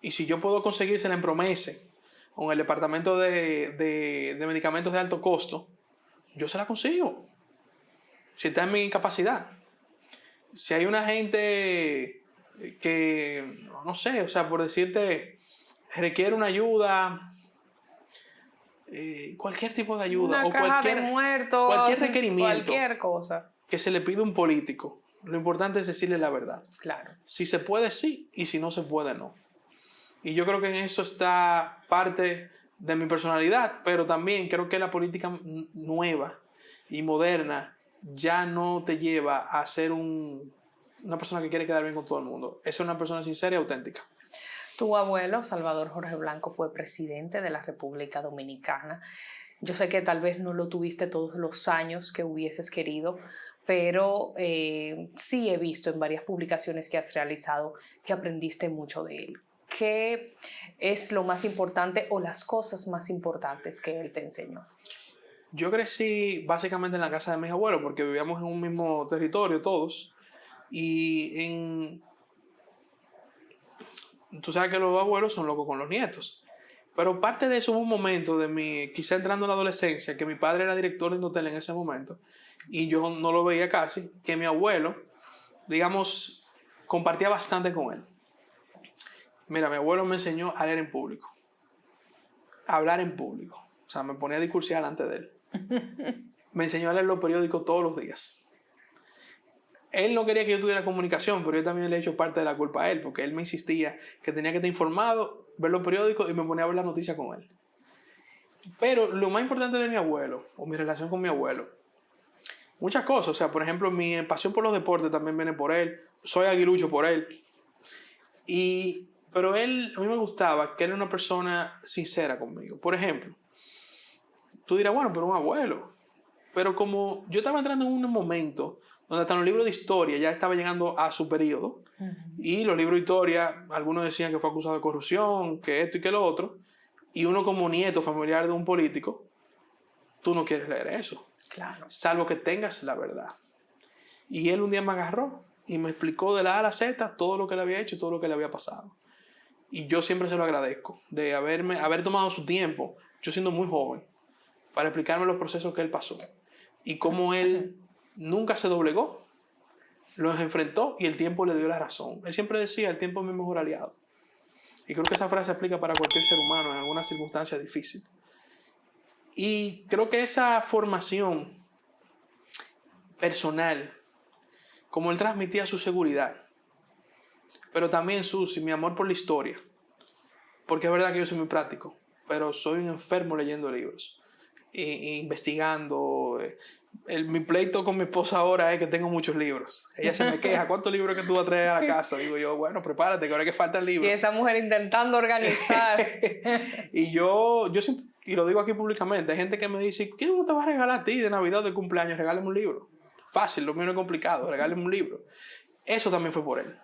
Y si yo puedo conseguírsela en Promese o en el departamento de medicamentos de alto costo, yo se la consigo. Si está en mi capacidad. Si hay una gente que, no sé, o sea, por decirte, requiere una ayuda, cualquier tipo de ayuda, Una o caja de muertos, cualquier requerimiento cualquier cosa. que se le pide a un político, lo importante es decirle la verdad. Claro. Si se puede, sí, y si no se puede, no. Y yo creo que en eso está parte de mi personalidad, pero también creo que la política nueva y moderna ya no te lleva a ser una persona que quiere quedar bien con todo el mundo. Es una persona sincera y auténtica. Tu abuelo, Salvador Jorge Blanco, fue presidente de la República Dominicana. Yo sé que tal vez no lo tuviste todos los años que hubieses querido, pero sí he visto en varias publicaciones que has realizado que aprendiste mucho de él. ¿Qué es lo más importante o las cosas más importantes que él te enseñó? Yo crecí básicamente en la casa de mis abuelos porque vivíamos en un mismo territorio todos. Y tú sabes que los abuelos son locos con los nietos. Pero parte de eso hubo un momento de mi, quizá entrando en la adolescencia, que mi padre era director de un hotel en ese momento y yo no lo veía casi, que mi abuelo, digamos, compartía bastante con él. Mira, mi abuelo me enseñó a leer en público, a hablar en público. O sea, me ponía a discursar delante de él. Me enseñó a leer los periódicos todos los días. Él no quería que yo tuviera comunicación, pero yo también le he hecho parte de la culpa a él, porque él me insistía que tenía que estar informado, ver los periódicos y me ponía a ver las noticias con él. Pero lo más importante de mi abuelo, o mi relación con mi abuelo, muchas cosas. O sea, por ejemplo, mi pasión por los deportes también viene por él. Soy aguilucho por él. Pero él, a mí me gustaba que él era una persona sincera conmigo. Por ejemplo, tú dirás, bueno, pero un abuelo. Pero como yo estaba entrando en un momento donde hasta los libros de historia ya estaba llegando a su periodo, y los libros de historia, algunos decían que fue acusado de corrupción, que esto y que lo otro, y uno como nieto familiar de un político, tú no quieres leer eso. Claro. Salvo que tengas la verdad. Y él un día me agarró y me explicó de la A a la Z todo lo que le había hecho y todo lo que le había pasado. Y yo siempre se lo agradezco de haber tomado su tiempo, yo siendo muy joven, para explicarme los procesos que él pasó. Y cómo él nunca se doblegó, los enfrentó y el tiempo le dio la razón. Él siempre decía, el tiempo es mi mejor aliado. Y creo que esa frase aplica para cualquier ser humano en alguna circunstancia difícil. Y creo que esa formación personal, como él transmitía su seguridad, pero también mi amor por la historia, porque es verdad que yo soy muy práctico, pero soy un enfermo leyendo libros, investigando. Mi pleito con mi esposa ahora es que tengo muchos libros. Ella se me queja, ¿cuántos libros que tú vas a traer a la casa? Digo yo, bueno, prepárate, que ahora que faltan libros. Y esa mujer intentando organizar. Y yo siempre, y lo digo aquí públicamente, hay gente que me dice, ¿qué te vas a regalar a ti de Navidad o de cumpleaños? Regálame un libro. Fácil, lo mío no es complicado, regálame un libro. Eso también fue por él.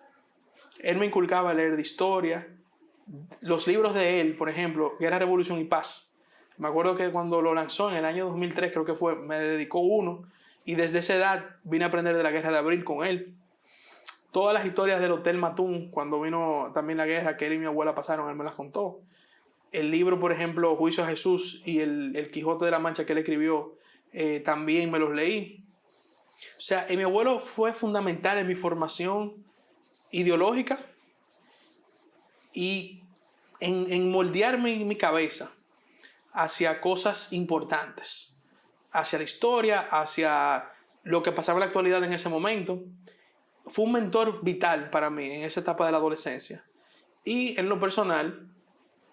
Él me inculcaba a leer de historia. Los libros de él, por ejemplo, Guerra, Revolución y Paz. Me acuerdo que cuando lo lanzó en el año 2003, creo que fue, me dedicó uno. Y desde esa edad vine a aprender de la Guerra de Abril con él. Todas las historias del Hotel Matún, cuando vino también la guerra, que él y mi abuela pasaron, él me las contó. El libro, por ejemplo, Juicio a Jesús y el Quijote de la Mancha que él escribió, también me los leí. O sea, mi abuelo fue fundamental en mi formación ideológica y en moldear mi cabeza hacia cosas importantes, hacia la historia, hacia lo que pasaba en la actualidad en ese momento. Fue un mentor vital para mí en esa etapa de la adolescencia. Y en lo personal,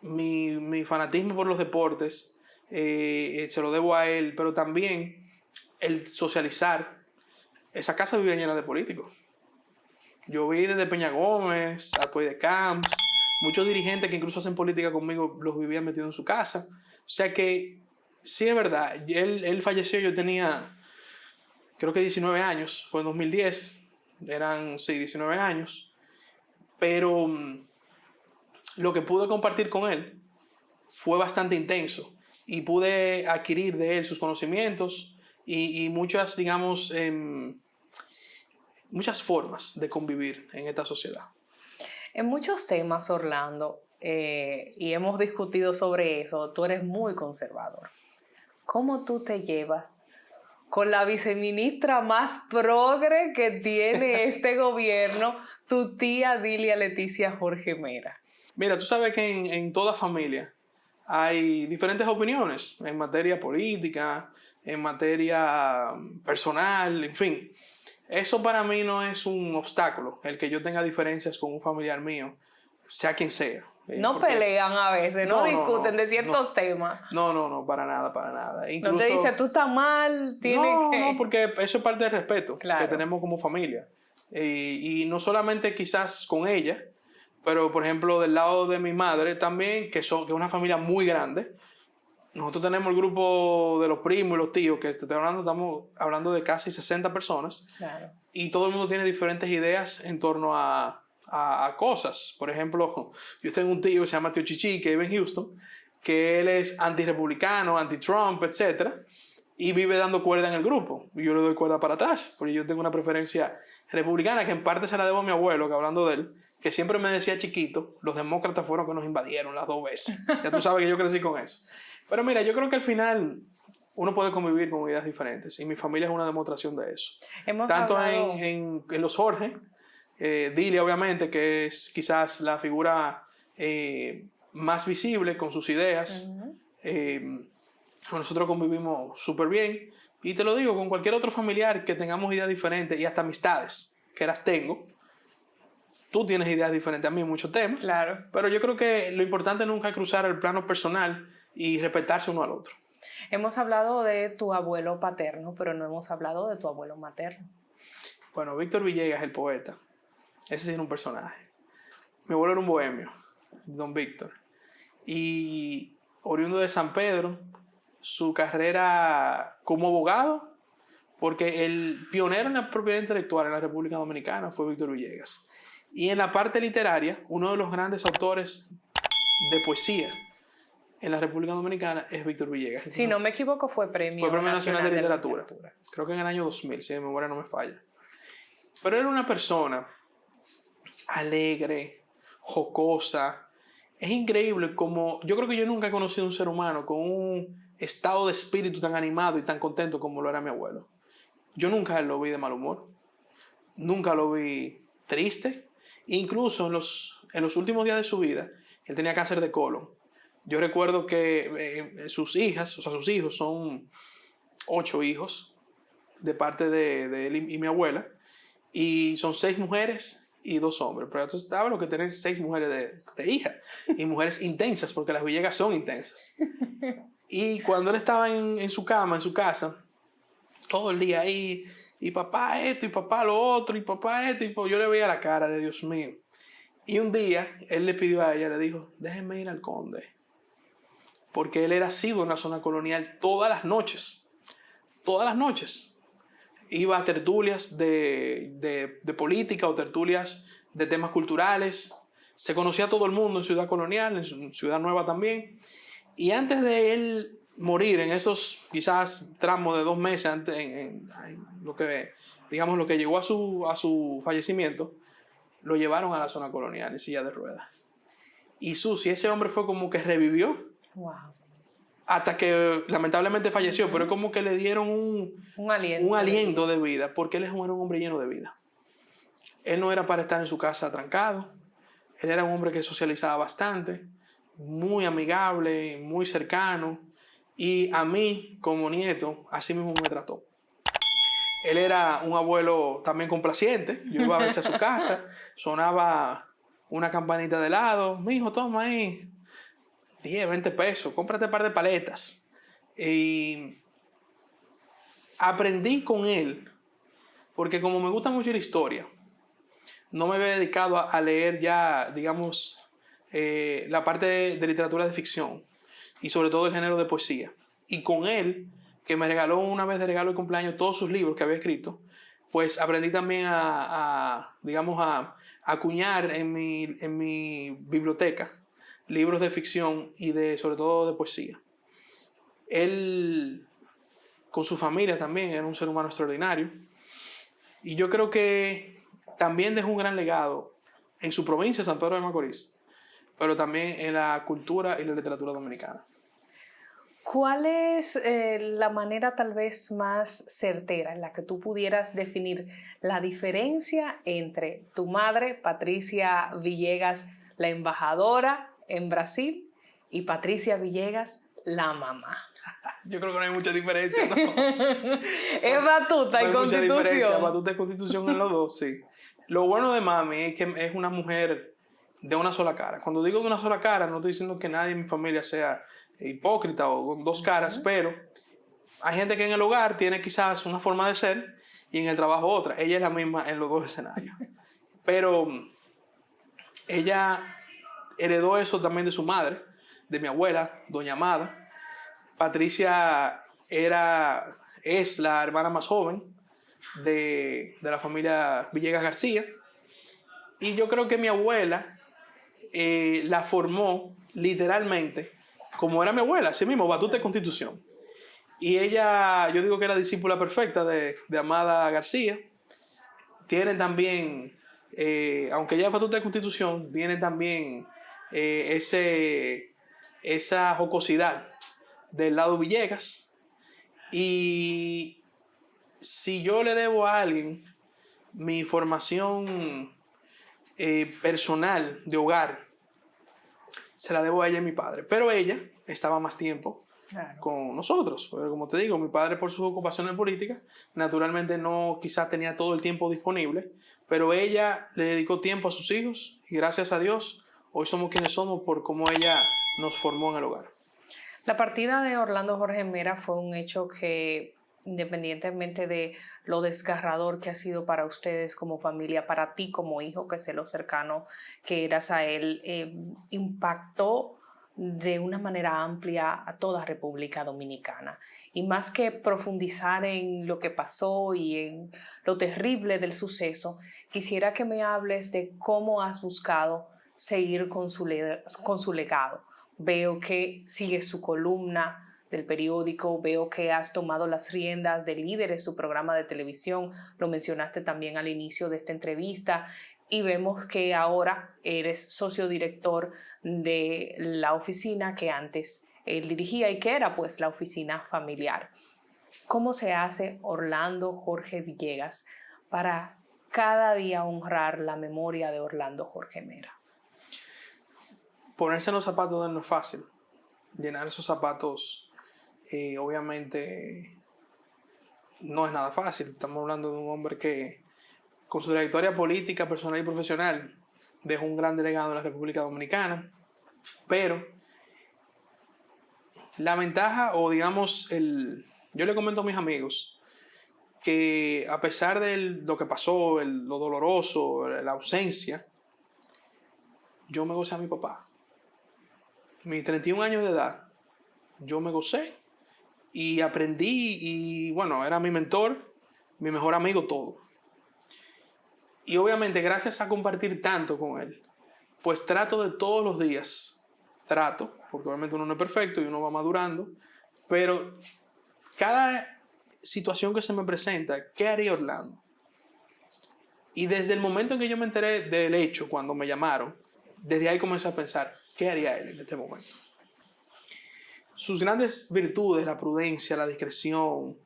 mi fanatismo por los deportes se lo debo a él, pero también el socializar. Esa casa vivía llena de políticos. Yo vi desde Peña Gómez, Atoy de Camps, muchos dirigentes que incluso hacen política conmigo los vivían metidos en su casa. O sea que sí es verdad, él falleció, yo tenía creo que 19 años, fue en 2010, eran 19 años, pero lo que pude compartir con él fue bastante intenso y pude adquirir de él sus conocimientos y muchas, digamos, muchas formas de convivir en esta sociedad. En muchos temas, Orlando, y hemos discutido sobre eso, tú eres muy conservador. ¿Cómo tú te llevas con la viceministra más progre que tiene este gobierno, tu tía Dilia Leticia Jorge Mera? Mira, tú sabes que en toda familia hay diferentes opiniones en materia política, en materia personal, en fin. Eso para mí no es un obstáculo, el que yo tenga diferencias con un familiar mío, sea quien sea. No pelean a veces, no discuten de ciertos temas. No, para nada, para nada. Incluso, no te dice, tú estás mal, tienes que... No, porque eso es parte del respeto Claro. que tenemos como familia. Y no solamente quizás con ella, pero por ejemplo del lado de mi madre también, que es una familia muy grande. Nosotros tenemos el grupo de los primos y los tíos, que estamos hablando de casi 60 personas. Claro. Y todo el mundo tiene diferentes ideas en torno a cosas. Por ejemplo, yo tengo un tío que se llama Tío Chichi, que vive en Houston, que él es antirrepublicano, anti-Trump, etc. Y vive dando cuerda en el grupo. Y yo le doy cuerda para atrás, porque yo tengo una preferencia republicana, que en parte se la debo a mi abuelo, que hablando de él, que siempre me decía chiquito, los demócratas fueron que nos invadieron las 2 veces. Ya tú sabes que yo crecí con eso. Pero mira, yo creo que al final uno puede convivir con ideas diferentes. Y mi familia es una demostración de eso. Tanto en los Jorge, Dilia obviamente, que es quizás la figura más visible con sus ideas. Nosotros convivimos súper bien. Y te lo digo, con cualquier otro familiar que tengamos ideas diferentes y hasta amistades, que las tengo. Tú tienes ideas diferentes a mí en muchos temas. Claro. Pero yo creo que lo importante nunca es cruzar el plano personal y respetarse uno al otro. Hemos hablado de tu abuelo paterno, pero no hemos hablado de tu abuelo materno. Bueno, Víctor Villegas, el poeta. Ese sí es un personaje. Mi abuelo era un bohemio, don Víctor. Y oriundo de San Pedro, su carrera como abogado, porque el pionero en la propiedad intelectual en la República Dominicana fue Víctor Villegas. Y en la parte literaria, uno de los grandes autores de poesía en la República Dominicana es Víctor Villegas. Si no me equivoco, fue Premio Nacional de Literatura. Creo que en el año 2000, si mi memoria no me falla. Pero era una persona alegre, jocosa. Es increíble como... Yo creo que yo nunca he conocido un ser humano con un estado de espíritu tan animado y tan contento como lo era mi abuelo. Yo nunca lo vi de mal humor. Nunca lo vi triste. Incluso en los últimos días de su vida, él tenía cáncer de colon. Yo recuerdo que sus hijas, o sea, sus hijos son 8 hijos de parte de él y mi abuela. Y son 6 mujeres y 2 hombres. Pero entonces estaba lo que tener 6 mujeres de hija. Y mujeres intensas, porque las Villegas son intensas. Y cuando él estaba en su cama, en su casa, todo el día ahí, y papá esto, y papá lo otro, y papá esto, y yo le veía la cara de Dios mío. Y un día, él le pidió a ella, le dijo, déjenme ir al Conde. Porque él era asiduo en la zona colonial todas las noches. Todas las noches. Iba a tertulias de política o tertulias de temas culturales. Se conocía a todo el mundo en Ciudad Colonial, en Ciudad Nueva también. Y antes de él morir, en esos quizás tramos de 2 meses antes, en lo que, digamos, lo que llegó a su fallecimiento, lo llevaron a la zona colonial en silla de ruedas. Y Susi, ese hombre fue como que revivió. Wow. Hasta que lamentablemente falleció, pero es como que le dieron un aliento de vida, porque él era un hombre lleno de vida. Él no era para estar en su casa trancado, él era un hombre que socializaba bastante, muy amigable, muy cercano, y a mí, como nieto, así mismo me trató. Él era un abuelo también complaciente. Yo iba a veces a su casa, sonaba una campanita de helado, mijo, toma ahí 10, 20 pesos, cómprate un par de paletas. Y aprendí con él, porque como me gusta mucho la historia, no me había dedicado a leer ya, digamos, la parte de literatura de ficción y sobre todo el género de poesía. Y con él, que me regaló una vez de regalo de cumpleaños todos sus libros que había escrito, pues aprendí también digamos, a acuñar en mi biblioteca libros de ficción y sobre todo de poesía. Él, con su familia también, era un ser humano extraordinario. Y yo creo que también dejó un gran legado en su provincia, San Pedro de Macorís, pero también en la cultura y la literatura dominicana. ¿Cuál es la manera tal vez más certera en la que tú pudieras definir la diferencia entre tu madre, Patricia Villegas, la embajadora en Brasil, y Patricia Villegas, la mamá? Yo creo que no hay mucha diferencia, ¿no? Es batuta y No hay mucha diferencia, constitución. batuta y constitución en los dos, sí. Lo bueno de mami es que es una mujer de una sola cara. Cuando digo de una sola cara, no estoy diciendo que nadie en mi familia sea hipócrita o con dos caras, pero hay gente que en el hogar tiene quizás una forma de ser y en el trabajo otra. Ella es la misma en los dos escenarios. Pero ella heredó eso también de su madre, de mi abuela, doña Amada. Patricia es la hermana más joven de la familia Villegas García. Y yo creo que mi abuela la formó literalmente como era mi abuela, así mismo, batuta de constitución. Y ella, yo digo que era discípula perfecta de Amada García. Tienen también, aunque ella es batuta de constitución, tiene también esa jocosidad del lado Villegas. Y si yo le debo a alguien mi formación personal de hogar, se la debo a ella y mi padre. Pero ella estaba más tiempo con nosotros. Porque como te digo, mi padre por sus ocupaciones políticas, naturalmente no quizás tenía todo el tiempo disponible, pero ella le dedicó tiempo a sus hijos y gracias a Dios hoy somos quienes somos por cómo ella nos formó en el hogar. La partida de Orlando Jorge Mera fue un hecho que, independientemente de lo desgarrador que ha sido para ustedes como familia, para ti como hijo, que sé lo cercano que eras a él, impactó de una manera amplia a toda República Dominicana. Y más que profundizar en lo que pasó y en lo terrible del suceso, quisiera que me hables de cómo has buscado seguir con su legado. Veo que sigues su columna del periódico, veo que has tomado las riendas de Líderes, su programa de televisión, lo mencionaste también al inicio de esta entrevista, y vemos que ahora eres socio director de la oficina que antes él dirigía y que era pues la oficina familiar. ¿Cómo se hace Orlando Jorge Villegas para cada día honrar la memoria de Orlando Jorge Mera? Ponerse en los zapatos de él no es fácil. Llenar esos zapatos obviamente no es nada fácil. Estamos hablando de un hombre que con su trayectoria política, personal y profesional dejó un gran legado en la República Dominicana, pero la ventaja o digamos yo le comento a mis amigos que a pesar de lo que pasó, lo doloroso, la ausencia, yo me gocé a mi papá. Mis 31 años de edad, yo me gocé y aprendí y bueno, era mi mentor, mi mejor amigo, todo. Y obviamente gracias a compartir tanto con él, pues trato de todos los días, porque obviamente uno no es perfecto y uno va madurando, pero cada situación que se me presenta, ¿qué haría Orlando? Y desde el momento en que yo me enteré del hecho, cuando me llamaron, desde ahí comencé a pensar, ¿qué haría él en este momento? Sus grandes virtudes, la prudencia, la discreción,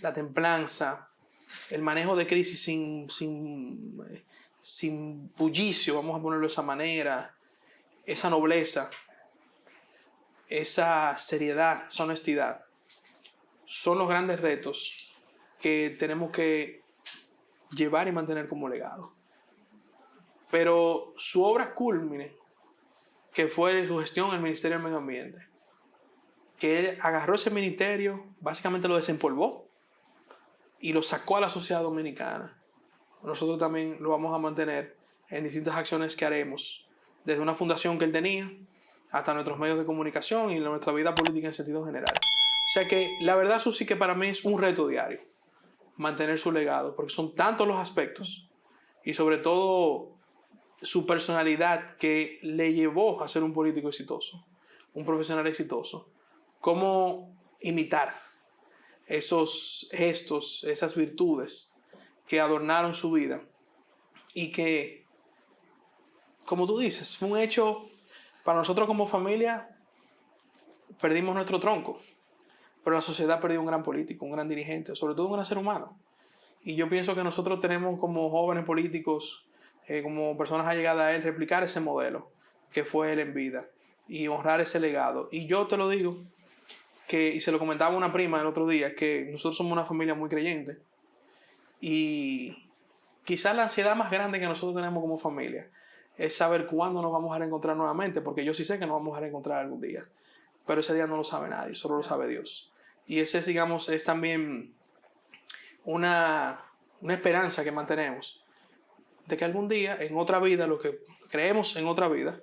la templanza, el manejo de crisis sin bullicio, vamos a ponerlo de esa manera, esa nobleza, esa seriedad, esa honestidad, son los grandes retos que tenemos que llevar y mantener como legado. Pero su obra cúlmine, que fue su gestión en el Ministerio del Medio Ambiente, que él agarró ese ministerio, básicamente lo desempolvó y lo sacó a la sociedad dominicana. Nosotros también lo vamos a mantener en distintas acciones que haremos, desde una fundación que él tenía hasta nuestros medios de comunicación y nuestra vida política en sentido general. O sea que la verdad, eso sí que para mí es un reto diario, mantener su legado, porque son tantos los aspectos y sobre todo su personalidad que le llevó a ser un político exitoso, un profesional exitoso. Cómo imitar esos gestos, esas virtudes que adornaron su vida y que, como tú dices, fue un hecho Para nosotros como familia, perdimos nuestro tronco, pero la sociedad perdió un gran político, un gran dirigente, sobre todo un gran ser humano. Y yo pienso que nosotros tenemos como jóvenes políticos, como personas allegadas a él, replicar ese modelo que fue él en vida y honrar ese legado. Y yo te lo digo, y se lo comentaba a una prima el otro día, que nosotros somos una familia muy creyente y quizás la ansiedad más grande que nosotros tenemos como familia es saber cuándo nos vamos a reencontrar nuevamente, porque yo sí sé que nos vamos a reencontrar algún día, pero ese día no lo sabe nadie, solo lo sabe Dios. Y ese, digamos, es también una esperanza que mantenemos de que algún día, en otra vida, lo que creemos en otra vida,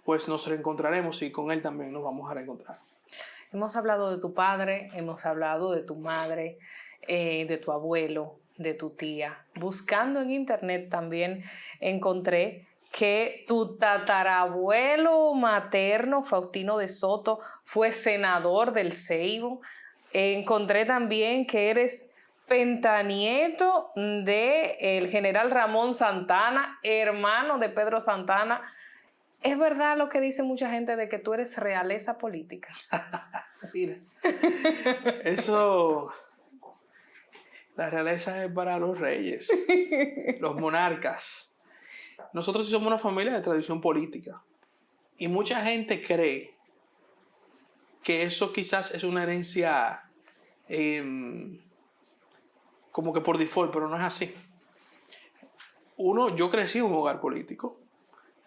pues nos reencontraremos y con Él también nos vamos a reencontrar. Hemos hablado de tu padre, hemos hablado de tu madre, de tu abuelo, de tu tía. Buscando en internet también encontré que tu tatarabuelo materno, Faustino de Soto, fue senador del Seibo. Encontré también que eres pentanieto del general Ramón Santana, hermano de Pedro Santana. ¿Es verdad lo que dice mucha gente de que tú eres realeza política? Mira, eso, la realeza es para los reyes, los monarcas. Nosotros sí somos una familia de tradición política. Y mucha gente cree que eso quizás es una herencia como que por default, pero no es así. Yo crecí en un hogar político.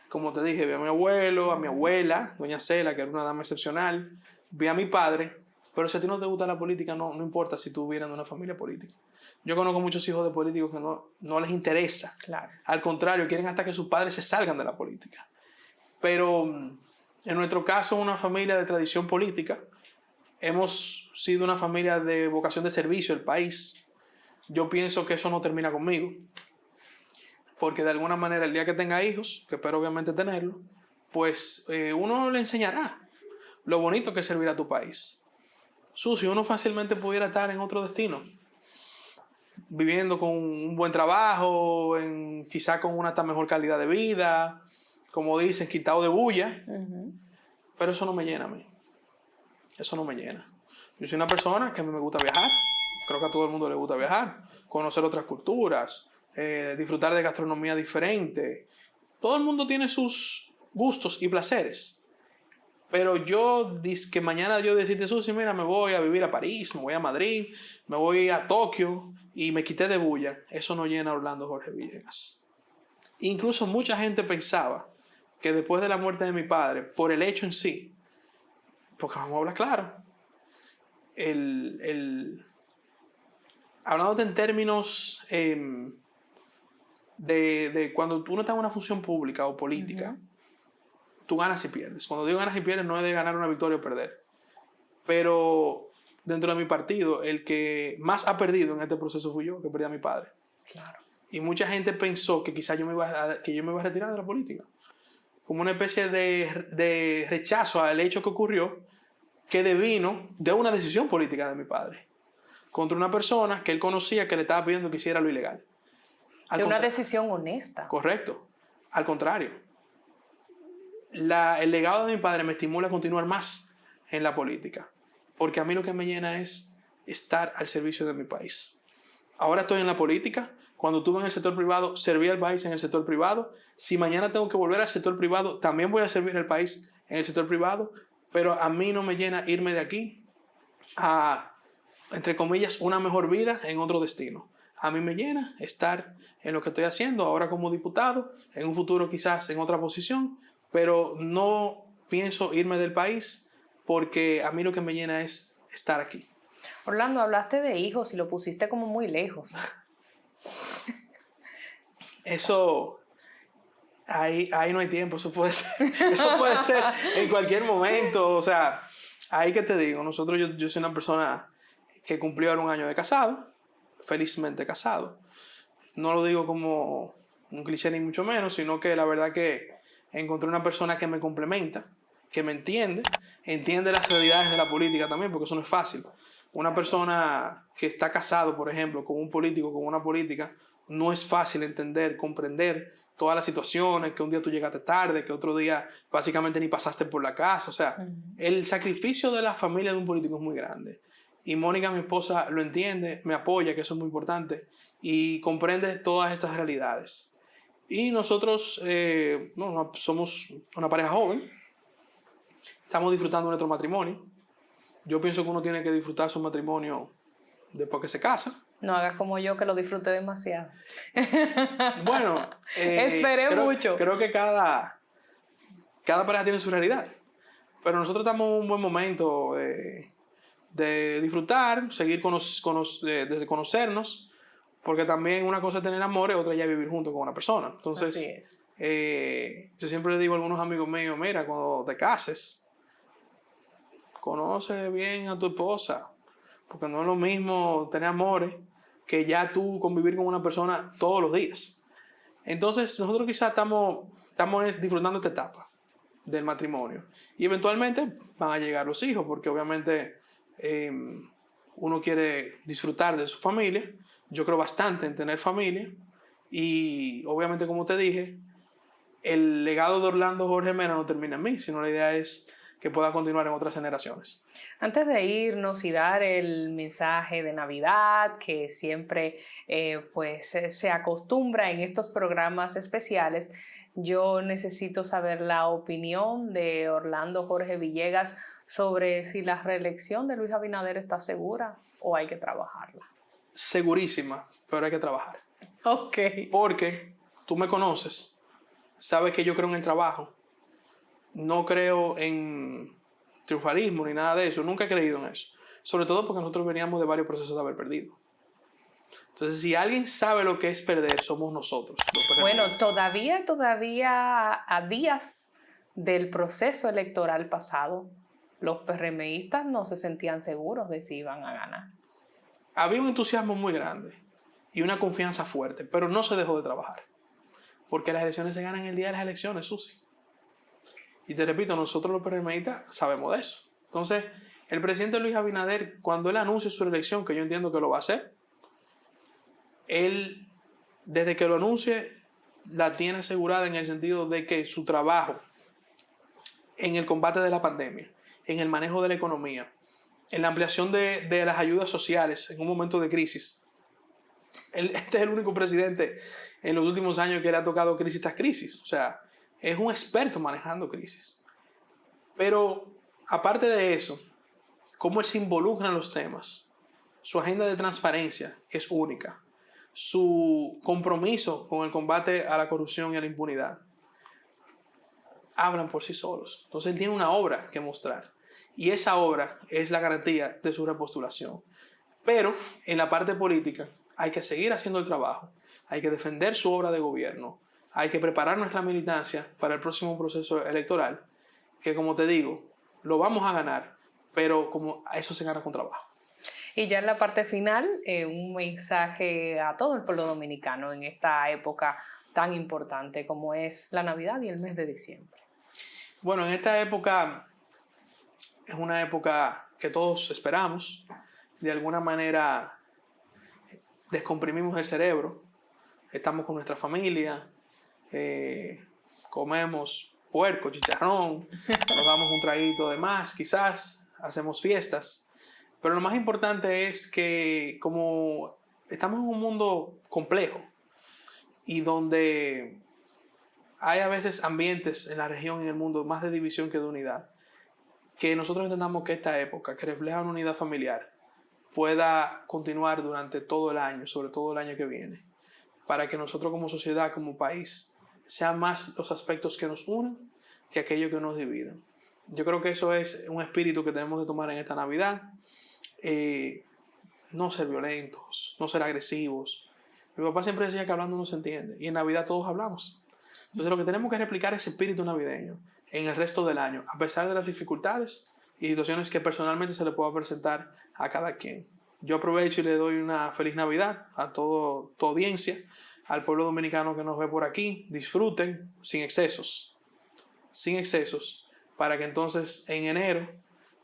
Como te dije, vi a mi abuelo, a mi abuela, doña Cela, que era una dama excepcional. Vi a mi padre. Pero si a ti no te gusta la política, no importa si tú vienes de una familia política. Yo conozco muchos hijos de políticos que no les interesa. Claro. Al contrario, quieren hasta que sus padres se salgan de la política. Pero en nuestro caso, una familia de tradición política. Hemos sido una familia de vocación de servicio al país. Yo pienso que eso no termina conmigo. Porque de alguna manera, el día que tenga hijos, que espero obviamente tenerlo, pues uno le enseñará lo bonito que es servir a tu país. Si uno fácilmente pudiera estar en otro destino, viviendo con un buen trabajo, quizá con una tan mejor calidad de vida, como dicen, quitado de bulla, pero eso no me llena a mí. Eso no me llena. Yo soy una persona que me gusta viajar, creo que a todo el mundo le gusta viajar, conocer otras culturas, disfrutar de gastronomía diferente. Todo el mundo tiene sus gustos y placeres. Pero que mañana yo decirte, Susi, mira, me voy a vivir a París, me voy a Madrid, me voy a Tokio y me quité de bulla. Eso no llena a Orlando Jorge Villegas. Incluso mucha gente pensaba que después de la muerte de mi padre, por el hecho en sí, porque vamos a hablar claro, hablándote en términos de cuando tú no estás en una función pública o política, tú ganas y pierdes. Cuando digo ganas y pierdes, no es de ganar una victoria o perder. Pero dentro de mi partido, el que más ha perdido en este proceso fui yo, que perdí a mi padre. Claro. Y mucha gente pensó que quizás yo me iba a retirar de la política. Como una especie de rechazo al hecho que ocurrió, que devino de una decisión política de mi padre. Contra una persona que él conocía que le estaba pidiendo que hiciera lo ilegal. De una decisión honesta. Correcto. Al contrario. El legado de mi padre me estimula a continuar más en la política, porque a mí lo que me llena es estar al servicio de mi país. Ahora estoy en la política. Cuando estuve en el sector privado, serví al país en el sector privado. Si mañana tengo que volver al sector privado, también voy a servir al país en el sector privado, pero a mí no me llena irme de aquí a, entre comillas, una mejor vida en otro destino. A mí me llena estar en lo que estoy haciendo ahora como diputado, en un futuro quizás en otra posición, pero no pienso irme del país porque a mí lo que me llena es estar aquí. Orlando, hablaste de hijos y lo pusiste como muy lejos. Eso, ahí no hay tiempo, eso puede ser en cualquier momento. O sea, ahí que te digo, yo soy una persona que cumplió ahora un año de casado, felizmente casado. No lo digo como un cliché ni mucho menos, sino que la verdad que encontré una persona que me complementa, que me entiende las realidades de la política también, porque eso no es fácil. Una persona que está casado, por ejemplo, con un político, con una política, no es fácil entender, comprender todas las situaciones, que un día tú llegaste tarde, que otro día básicamente ni pasaste por la casa. O sea, el sacrificio de la familia de un político es muy grande. Y Mónica, mi esposa, lo entiende, me apoya, que eso es muy importante, y comprende todas estas realidades. Y nosotros somos una pareja joven, estamos disfrutando de nuestro matrimonio. Yo pienso que uno tiene que disfrutar su matrimonio después que se casa. No hagas como yo, que lo disfruté demasiado. Bueno, Esperé mucho. Creo que cada pareja tiene su realidad. Pero nosotros estamos en un buen momento de disfrutar, seguir desde conocernos, porque también una cosa es tener amor y otra ya vivir junto con una persona. Entonces, Así es. Yo siempre le digo a algunos amigos míos, mira, cuando te cases, conoce bien a tu esposa, porque no es lo mismo tener amores que ya tú convivir con una persona todos los días. Entonces, nosotros quizás estamos disfrutando esta etapa del matrimonio. Y eventualmente van a llegar los hijos, porque obviamente uno quiere disfrutar de su familia. Yo creo bastante en tener familia. Y obviamente, como te dije, el legado de Orlando Jorge Mena no termina en mí, sino la idea es que pueda continuar en otras generaciones. Antes de irnos y dar el mensaje de Navidad, que siempre se acostumbra en estos programas especiales, yo necesito saber la opinión de Orlando Jorge Villegas sobre si la reelección de Luis Abinader está segura o hay que trabajarla. Segurísima, pero hay que trabajar. Ok. Porque tú me conoces, sabes que yo creo en el trabajo. No creo en triunfalismo ni nada de eso. Nunca he creído en eso. Sobre todo porque nosotros veníamos de varios procesos de haber perdido. Entonces, si alguien sabe lo que es perder, somos nosotros. Bueno, todavía a días del proceso electoral pasado, los PRMistas no se sentían seguros de si iban a ganar. Había un entusiasmo muy grande y una confianza fuerte, pero no se dejó de trabajar. Porque las elecciones se ganan el día de las elecciones, Susi. Y te repito, nosotros los PRMistas sabemos de eso. Entonces, el presidente Luis Abinader, cuando él anuncie su reelección, que yo entiendo que lo va a hacer, él, desde que lo anuncie, la tiene asegurada en el sentido de que su trabajo en el combate de la pandemia, en el manejo de la economía, en la ampliación de las ayudas sociales en un momento de crisis. Este es el único presidente en los últimos años que le ha tocado crisis tras crisis. O sea, es un experto manejando crisis. Pero aparte de eso, cómo él se involucra en los temas, su agenda de transparencia, que es única, su compromiso con el combate a la corrupción y a la impunidad, hablan por sí solos. Entonces él tiene una obra que mostrar. Y esa obra es la garantía de su repostulación. Pero en la parte política hay que seguir haciendo el trabajo, hay que defender su obra de gobierno, hay que preparar nuestra militancia para el próximo proceso electoral, que como te digo, lo vamos a ganar, pero como a eso se gana con trabajo. Y ya en la parte final, un mensaje a todo el pueblo dominicano en esta época tan importante como es la Navidad y el mes de diciembre. Bueno, en esta época es una época que todos esperamos. De alguna manera descomprimimos el cerebro, estamos con nuestra familia, comemos puerco, chicharrón, nos damos un traguito de más, quizás hacemos fiestas. Pero lo más importante es que como estamos en un mundo complejo y donde hay a veces ambientes en la región y en el mundo más de división que de unidad, que nosotros entendamos que esta época, que refleja una unidad familiar, pueda continuar durante todo el año, sobre todo el año que viene, para que nosotros como sociedad, como país, sean más los aspectos que nos unen que aquellos que nos dividen. Yo creo que eso es un espíritu que debemos de tomar en esta Navidad. No ser violentos, no ser agresivos. Mi papá siempre decía que hablando no se entiende, y en Navidad todos hablamos. Entonces lo que tenemos que replicar es ese espíritu navideño en el resto del año, a pesar de las dificultades y situaciones que personalmente se le pueda presentar a cada quien. Yo aprovecho y le doy una feliz Navidad a toda tu audiencia, al pueblo dominicano que nos ve por aquí. Disfruten sin excesos, para que entonces en enero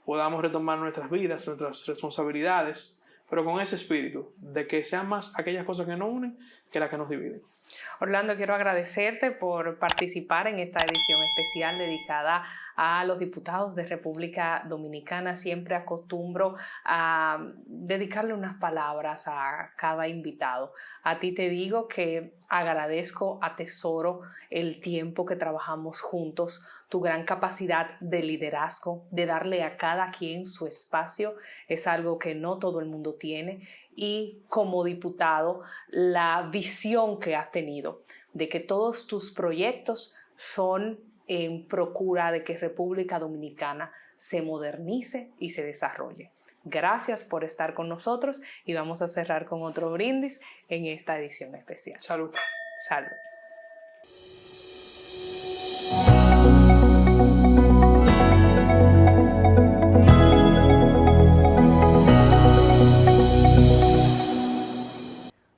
podamos retomar nuestras vidas, nuestras responsabilidades, pero con ese espíritu de que sean más aquellas cosas que nos unen que las que nos dividen. Orlando, quiero agradecerte por participar en esta edición especial dedicada a los diputados de República Dominicana. Siempre acostumbro a dedicarle unas palabras a cada invitado. A ti te digo que agradezco, atesoro el tiempo que trabajamos juntos, tu gran capacidad de liderazgo, de darle a cada quien su espacio, es algo que no todo el mundo tiene. Y como diputado, la visión que has tenido de que todos tus proyectos son en procura de que República Dominicana se modernice y se desarrolle. Gracias por estar con nosotros y vamos a cerrar con otro brindis en esta edición especial. Salud. Salud.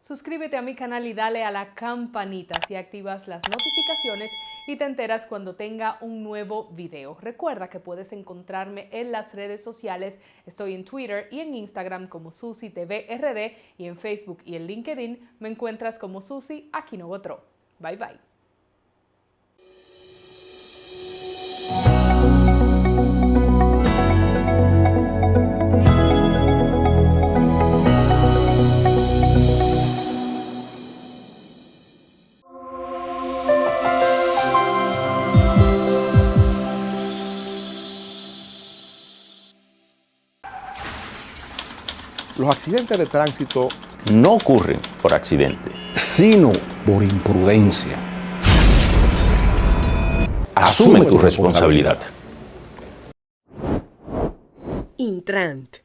Suscríbete a mi canal y dale a la campanita si activas las notificaciones y te enteras cuando tenga un nuevo video. Recuerda que puedes encontrarme en las redes sociales. Estoy en Twitter y en Instagram como SusiTVRD y en Facebook y en LinkedIn me encuentras como Susi Aquino-Gotró. Bye bye. Los accidentes de tránsito, No ocurren por accidente. sino por imprudencia. Asume tu responsabilidad. Intrant.